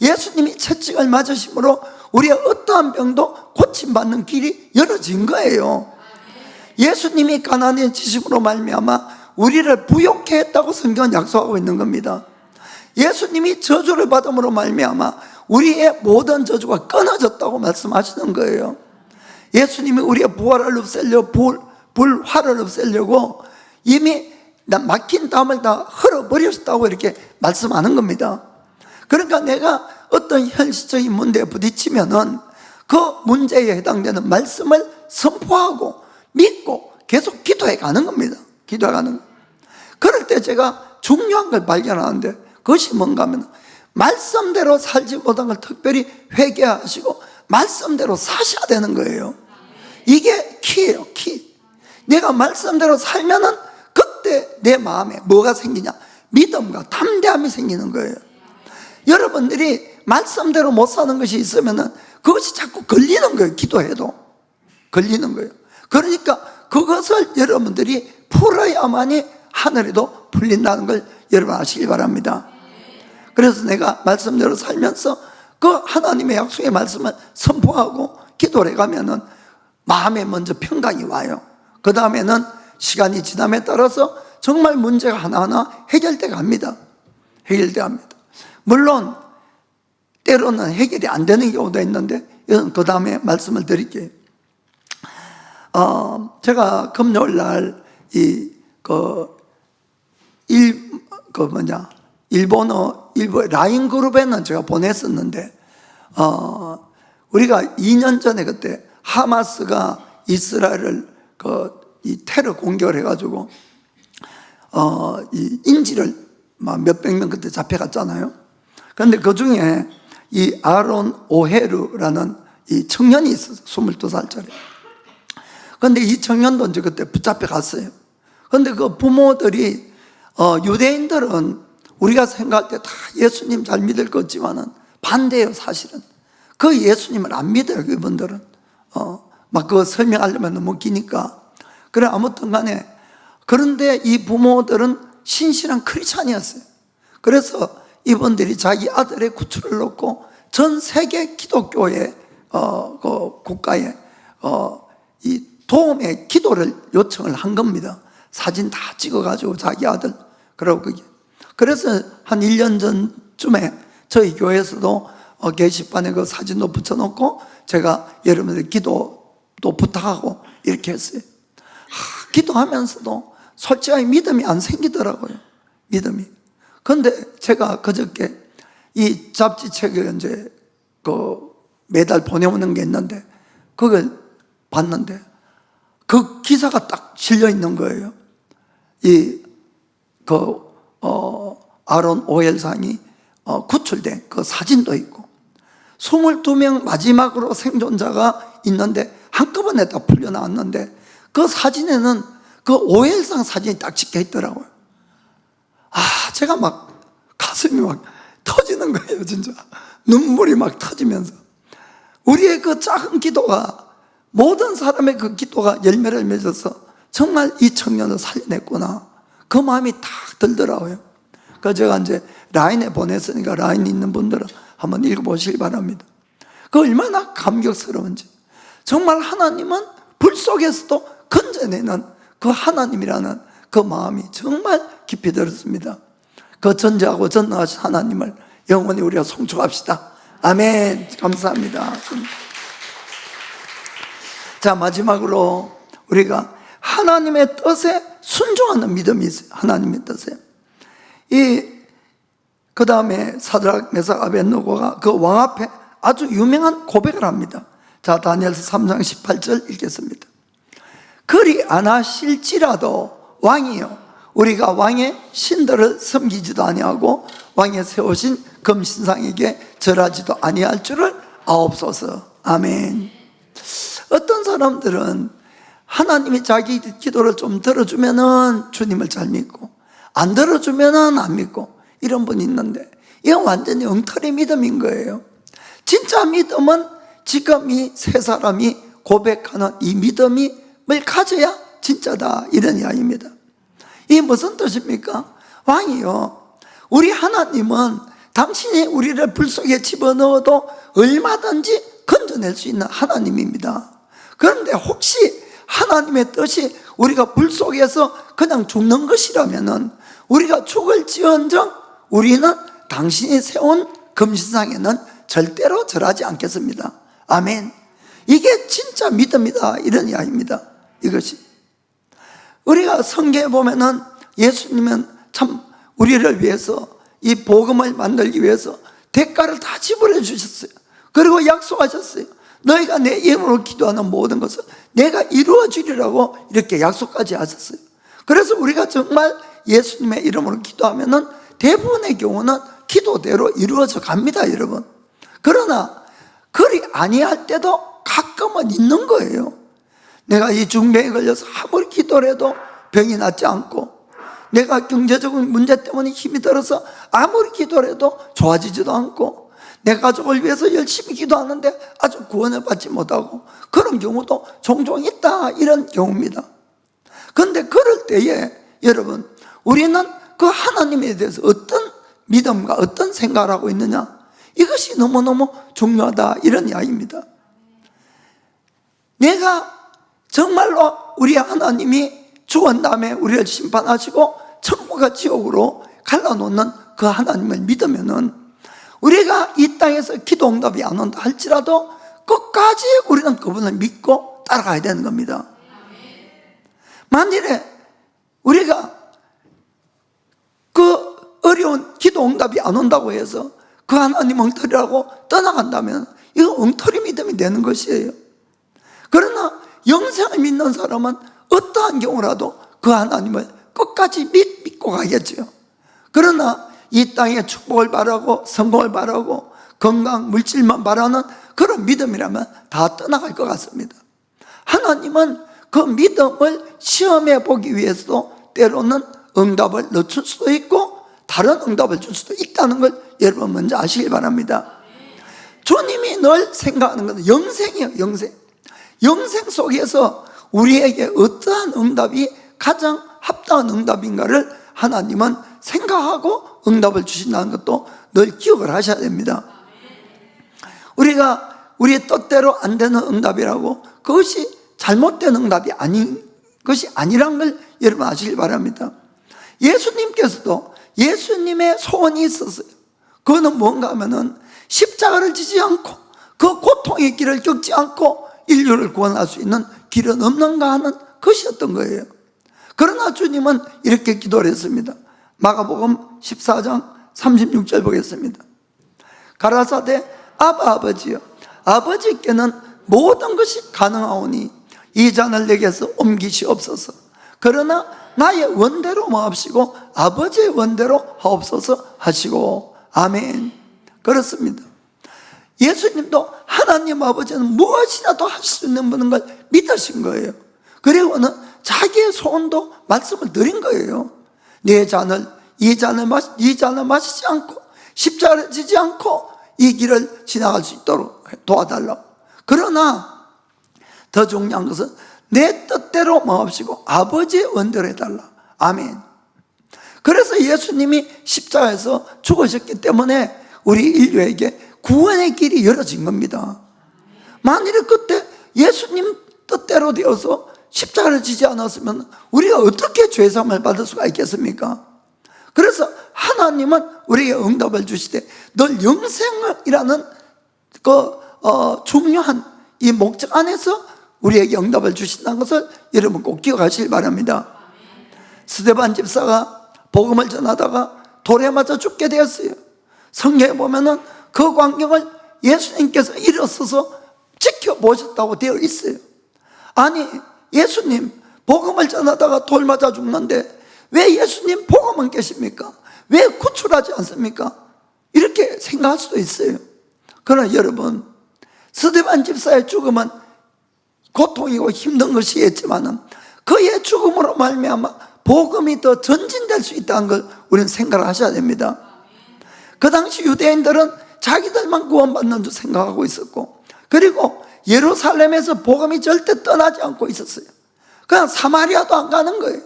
예수님이 채찍을 맞으심으로 우리의 어떠한 병도 고침받는 길이 열어진 거예요. 예수님이 가난해지심으로 말미암아 우리를 부욕해 했다고 성경은 약속하고 있는 겁니다. 예수님이 저주를 받음으로 말미암아 우리의 모든 저주가 끊어졌다고 말씀하시는 거예요. 예수님이 우리의 부활을 없애려 불화를 없애려고 이미 막힌 담을 다 흘어버렸다고 이렇게 말씀하는 겁니다. 그러니까 내가 어떤 현실적인 문제에 부딪히면은 그 문제에 해당되는 말씀을 선포하고 믿고 계속 기도해 가는 겁니다. 기도해 가는 거. 그럴 때 제가 중요한 걸 발견하는데 그것이 뭔가 하면 말씀대로 살지 못한 걸 특별히 회개하시고 말씀대로 사셔야 되는 거예요. 이게 키예요, 키. 내가 말씀대로 살면은 그때 내 마음에 뭐가 생기냐? 믿음과 담대함이 생기는 거예요. 여러분들이 말씀대로 못 사는 것이 있으면은 그것이 자꾸 걸리는 거예요. 기도해도 걸리는 거예요. 그러니까 그것을 여러분들이 풀어야만이 하늘에도 풀린다는 걸 여러분 아시기 바랍니다. 그래서 내가 말씀대로 살면서 그 하나님의 약속의 말씀을 선포하고 기도를 해가면은 마음에 먼저 평강이 와요. 그 다음에는 시간이 지남에 따라서 정말 문제가 하나하나 해결돼 갑니다. 해결돼 갑니다. 물론 때로는 해결이 안 되는 경우도 있는데 이건 그 다음에 말씀을 드릴게요. 제가 금요일 날 일본어 라인 그룹에는 제가 보냈었는데 우리가 2년 전에 그때 하마스가 이스라엘을 이 테러 공격을 해가지고 이 인질을 막 몇백 명 그때 잡혀갔잖아요. 그런데 그 중에 이 아론 오헤르라는 이 청년이 있었어요. 22살짜리. 그런데 이 청년도 이제 그때 붙잡혀 갔어요. 그런데 그 부모들이 유대인들은 우리가 생각할 때 다 예수님 잘 믿을 것 같지만은 반대예요. 사실은 그 예수님을 안 믿어요. 이분들은 막 그거 설명하려면 너무 기니까. 그래 아무튼 간에 그런데 이 부모들은 신실한 크리스찬이었어요. 그래서 이분들이 자기 아들의 구출을 놓고 전 세계 기독교의 그 국가에 이 도움의 기도를 요청을 한 겁니다. 사진 다 찍어가지고 자기 아들. 그래서 한 1년 전쯤에 저희 교회에서도 게시판에 그 사진도 붙여놓고 제가 여러분들 기도도 부탁하고 이렇게 했어요. 기도하면서도 솔직하게 믿음이 안 생기더라고요. 믿음이. 그런데 제가 그저께 이 잡지책을 이제 매달 보내오는 게 있는데 그걸 봤는데 그 기사가 딱 실려 있는 거예요. 아론 오헬상이 구출된 그 사진도 있고 22명 마지막으로 생존자가 있는데 한꺼번에 다 풀려나왔는데 그 사진에는 그 오헬상 사진이 딱 찍혀 있더라고요. 제가 막 가슴이 막 터지는 거예요. 진짜 눈물이 막 터지면서 우리의 그 작은 기도가 모든 사람의 그 기도가 열매를 맺어서 정말 이 청년을 살려냈구나 그 마음이 딱 들더라고요. 그래서 제가 이제 라인에 보냈으니까 라인 있는 분들은 한번 읽어보시기 바랍니다. 그 얼마나 감격스러운지. 정말 하나님은 불 속에서도 건져내는 그 하나님이라는 그 마음이 정말 깊이 들었습니다. 그 전지하고 전능하신 하나님을 영원히 우리가 송축합시다. 아멘. 감사합니다. 자, 마지막으로 우리가 하나님의 뜻에 순종하는 믿음이 있어요. 하나님의 뜻에. 그 다음에 사드락, 메삭, 아벳느고가 그 왕 앞에 아주 유명한 고백을 합니다. 자, 다니엘서 3장 18절 읽겠습니다. 그리 안 하실지라도 왕이요 우리가 왕의 신들을 섬기지도 아니하고 왕의 세우신 금신상에게 절하지도 아니할 줄을 아옵소서. 아멘. 어떤 사람들은 하나님이 자기 기도를 좀 들어주면은 주님을 잘 믿고 안 들어주면은 안 믿고 이런 분이 있는데 이건 완전히 엉터리 믿음인 거예요. 진짜 믿음은 지금 이 세 사람이 고백하는 이 믿음을 가져야 진짜다 이런 이야기입니다. 이게 무슨 뜻입니까? 왕이요 우리 하나님은 당신이 우리를 불 속에 집어넣어도 얼마든지 건져낼 수 있는 하나님입니다. 그런데 혹시 하나님의 뜻이 우리가 불 속에서 그냥 죽는 것이라면은 우리가 죽을지언정 우리는 당신이 세운 금신상에는 절대로 절하지 않겠습니다. 아멘. 이게 진짜 믿음이다 이런 이야기입니다. 이것이 우리가 성경에 보면은 예수님은 참 우리를 위해서 이 복음을 만들기 위해서 대가를 다 지불해 주셨어요. 그리고 약속하셨어요. 너희가 내 이름으로 기도하는 모든 것을 내가 이루어 주리라고 이렇게 약속까지 하셨어요. 그래서 우리가 정말 예수님의 이름으로 기도하면은 대부분의 경우는 기도대로 이루어져 갑니다, 여러분. 그러나 그리 아니할 때도 가끔은 있는 거예요. 내가 이 중병에 걸려서 아무리 기도를 해도 병이 낫지 않고, 내가 경제적인 문제 때문에 힘이 들어서 아무리 기도를 해도 좋아지지도 않고, 내 가족을 위해서 열심히 기도하는데 아주 구원을 받지 못하고, 그런 경우도 종종 있다, 이런 경우입니다. 그런데 그럴 때에 여러분, 우리는 그 하나님에 대해서 어떤 믿음과 어떤 생각을 하고 있느냐, 이것이 너무너무 중요하다, 이런 이야기입니다. 내가 정말로 우리 하나님이 죽은 다음에 우리를 심판하시고 천국과 지옥으로 갈라놓는 그 하나님을 믿으면은 우리가 이 땅에서 기도 응답이 안 온다 할지라도 끝까지 우리는 그분을 믿고 따라가야 되는 겁니다. 만일에 우리가 그 어려운 기도 응답이 안 온다고 해서 그 하나님 엉터리라고 떠나간다면 이거 엉터리 믿음이 되는 것이에요. 그러나 영생을 믿는 사람은 어떠한 경우라도 그 하나님을 끝까지 믿고 가겠죠. 그러나 이 땅에 축복을 바라고 성공을 바라고 건강, 물질만 바라는 그런 믿음이라면 다 떠나갈 것 같습니다. 하나님은 그 믿음을 시험해 보기 위해서도 때로는 응답을 늦출 수도 있고 다른 응답을 줄 수도 있다는 걸 여러분 먼저 아시길 바랍니다. 주님이 늘 생각하는 것은 영생이에요. 영생 속에서 우리에게 어떠한 응답이 가장 합당한 응답인가를 하나님은 생각하고 응답을 주신다는 것도 늘 기억을 하셔야 됩니다. 우리가 우리의 뜻대로 안 되는 응답이라고 그것이 잘못된 응답이 아닌 것이 아니란 걸 여러분 아시길 바랍니다. 예수님께서도 예수님의 소원이 있었어요. 그거는 뭔가 하면은 십자가를 지지 않고 그 고통의 길을 겪지 않고 인류를 구원할 수 있는 길은 없는가 하는 것이었던 거예요. 그러나 주님은 이렇게 기도를 했습니다. 마가복음 14장 36절 보겠습니다. 가라사대 아바 아버지여, 아버지께는 모든 것이 가능하오니 이 잔을 내게서 옮기시옵소서. 그러나 나의 원대로 마옵시고 아버지의 원대로 하옵소서 하시고. 아멘. 그렇습니다. 예수님도 하나님 아버지는 무엇이라도 할 수 있는 분인 걸 믿으신 거예요. 그리고는 자기의 소원도 말씀을 드린 거예요. 이 잔을 마시지 않고 십자가를 지지 않고 이 길을 지나갈 수 있도록 도와달라고. 그러나 더 중요한 것은 내 뜻대로 마옵시고 아버지의 원대로 해달라. 아멘. 그래서 예수님이 십자가에서 죽으셨기 때문에 우리 인류에게 구원의 길이 열어진 겁니다. 만일에 그때 예수님 뜻대로 되어서 십자가를 지지 않았으면 우리가 어떻게 죄사함을 받을 수가 있겠습니까? 그래서 하나님은 우리에게 응답을 주시되 늘 영생이라는 중요한 이 목적 안에서 우리에게 응답을 주신다는 것을 여러분 꼭 기억하시길 바랍니다. 스데반 집사가 복음을 전하다가 돌에 맞아 죽게 되었어요. 성경에 보면은 그 광경을 예수님께서 일어서서 지켜보셨다고 되어 있어요. 아니, 예수님 복음을 전하다가 돌 맞아 죽는데 왜 예수님 복음은 계십니까? 왜 구출하지 않습니까? 이렇게 생각할 수도 있어요. 그러나 여러분, 스데반 집사의 죽음은 고통이고 힘든 것이겠지만 그의 죽음으로 말미암아 복음이 더 전진될 수 있다는 걸 우리는 생각을 하셔야 됩니다. 그 당시 유대인들은 자기들만 구원받는 줄 생각하고 있었고, 그리고 예루살렘에서 복음이 절대 떠나지 않고 있었어요. 그냥 사마리아도 안 가는 거예요.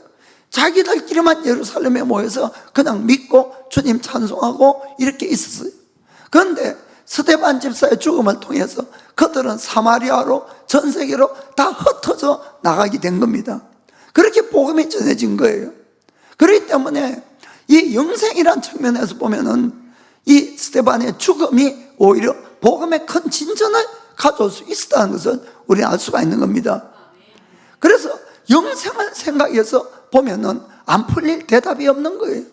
자기들끼리만 예루살렘에 모여서 그냥 믿고 주님 찬송하고 이렇게 있었어요. 그런데 스데반 집사의 죽음을 통해서 그들은 사마리아로 전 세계로 다 흩어져 나가게 된 겁니다. 그렇게 복음이 전해진 거예요. 그렇기 때문에 이 영생이란 측면에서 보면은 이 스데반의 죽음이 오히려 복음의 큰 진전을 가져올 수 있었다는 것을 우리는 알 수가 있는 겁니다. 그래서 영생을 생각해서 보면은 안 풀릴 대답이 없는 거예요.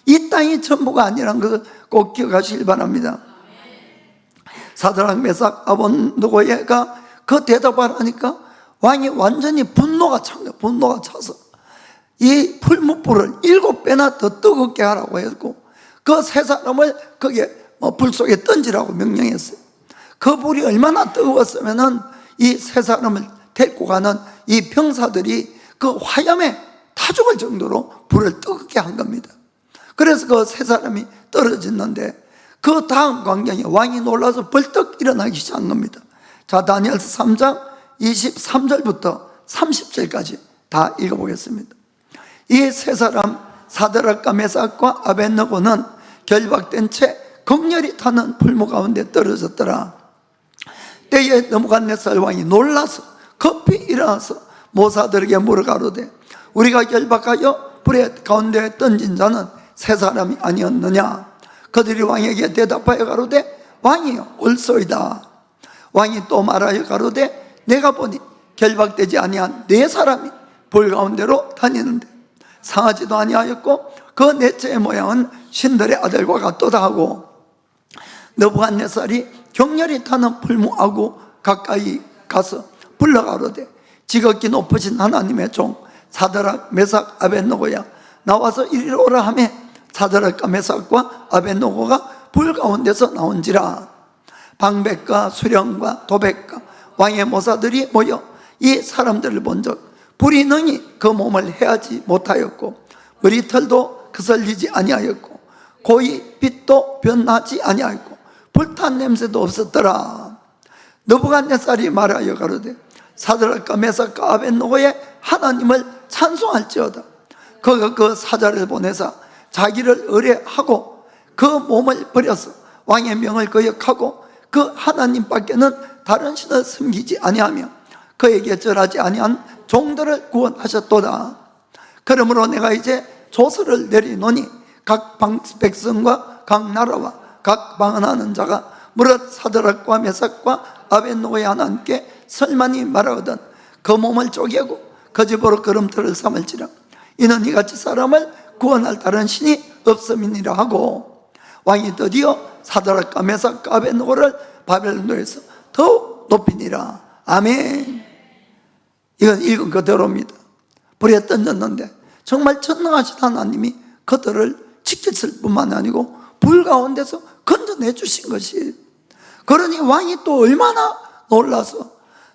이 땅이 전부가 아니라는 것을 꼭 기억하시길 바랍니다. 사드락 메삭 아벳느고가 그 대답을 하니까 왕이 완전히 분노가 찬 거예요. 분노가 차서 이 풀무불을 7배나 더 뜨겁게 하라고 했고, 그 세 사람을 거기에 불 속에 던지라고 명령했어요. 그 불이 얼마나 뜨거웠으면은 이 세 사람을 데리고 가는 이 병사들이 그 화염에 타 죽을 정도로 불을 뜨겁게 한 겁니다. 그래서 그 세 사람이 떨어졌는데, 그 다음 광경에 왕이 놀라서 벌떡 일어나기 시작한 겁니다. 자, 다니엘서 3장 23절부터 30절까지 다 읽어보겠습니다. 이 세 사람 사드락과 메삭과 아벳느고는 결박된 채 극렬히 타는 풀무 가운데 떨어졌더라. 때에 느부갓네살 왕이 놀라서 급히 일어나서 모사들에게 물어가로되, 우리가 결박하여 불의 가운데 던진 자는 세 사람이 아니었느냐? 그들이 왕에게 대답하여 가로되, 왕이여 옳소이다. 왕이 또 말하여 가로되, 내가 보니 결박되지 아니한 네 사람이 불 가운데로 다니는데 상하지도 아니하였고 그 넷째의 모양은 신들의 아들과 같도다 하고, 느부갓네살이 격렬히 타는 풀무하고 가까이 가서 불러가로되, 지극히 높으신 하나님의 종 사드락 메삭 아벳느고야, 나와서 이리로 오라 하며 사드락과 메삭과 아벳느고가 불 가운데서 나온지라. 방백과 수령과 도백과 왕의 모사들이 모여 이 사람들을 본즉 불이 능히 그 몸을 해하지 못하였고 머리털도 그슬리지 아니하였고 고이 빛도 변하지 아니하였고 불탄 냄새도 없었더라. 느부갓네살이 말하여 가로되, 사드락과 메삭과 아벳느고의 하나님을 찬송할지어다. 그가 그 사자를 보내사 자기를 의뢰하고 그 몸을 버려서 왕의 명을 거역하고 그 하나님 밖에는 다른 신을 섬기지 아니하며 그에게 절하지 아니한 종들을 구원하셨도다. 그러므로 내가 이제 조서를 내리노니 각 백성과 각 나라와 각 방언하는 자가 무릇 사드락과 메삭과 아벳느고의 하나님께 설만이 말하거든 그 몸을 쪼개고 그 집으로 걸음터를 삼을지라. 이는 이같이 사람을 구원할 다른 신이 없음이니라 하고, 왕이 드디어 사드락과 메삭과 아벳느고를 바벨론에서 더욱 높이니라. 아멘. 이건 읽은 그대로입니다. 불에 던졌는데 정말 전능하신 하나님이 그들을 지켰을 뿐만 아니고 불 가운데서 건져내 주신 것이에요. 그러니 왕이 또 얼마나 놀라서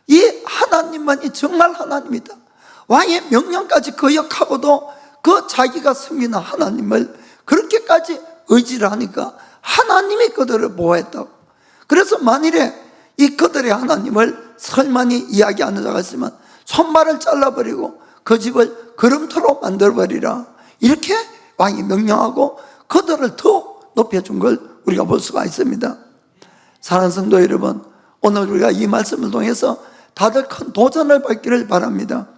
이 하나님만이 정말 하나님이다, 왕의 명령까지 거역하고도 그 자기가 섬기는 하나님을 그렇게까지 의지를 하니까 하나님이 그들을 보호했다고. 그래서 만일에 이 그들의 하나님을 설만이 이야기하는 자가 있으면 손발을 잘라버리고 그 집을 걸음터로 만들어버리라, 이렇게 왕이 명령하고 그들을 더 높여준 걸 우리가 볼 수가 있습니다. 사랑하는 성도 여러분, 오늘 우리가 이 말씀을 통해서 다들 큰 도전을 받기를 바랍니다.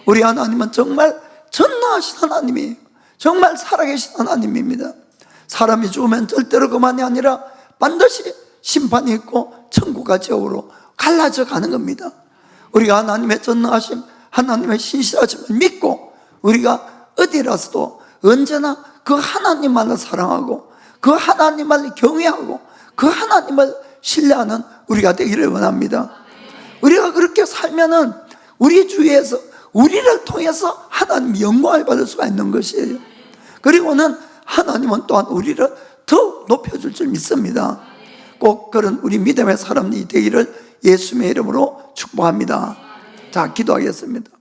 우리 하나님은 정말 전능하신 하나님이에요. 정말 살아계신 하나님입니다. 사람이 죽으면 절대로 그만이 아니라 반드시 심판이 있고 천국과 지옥으로 갈라져 가는 겁니다. 우리가 하나님의 전능하심, 하나님의 신실하심을 믿고 우리가 어디라서도 언제나 그 하나님만을 사랑하고 그 하나님만을 경외하고 그 하나님을 신뢰하는 우리가 되기를 원합니다. 우리가 그렇게 살면은 우리 주위에서 우리를 통해서 하나님이 영광을 받을 수가 있는 것이에요. 그리고는 하나님은 또한 우리를 더 높여줄 줄 믿습니다. 꼭 그런 우리 믿음의 사람이 되기를 예수님의 이름으로 축복합니다. 자, 기도하겠습니다.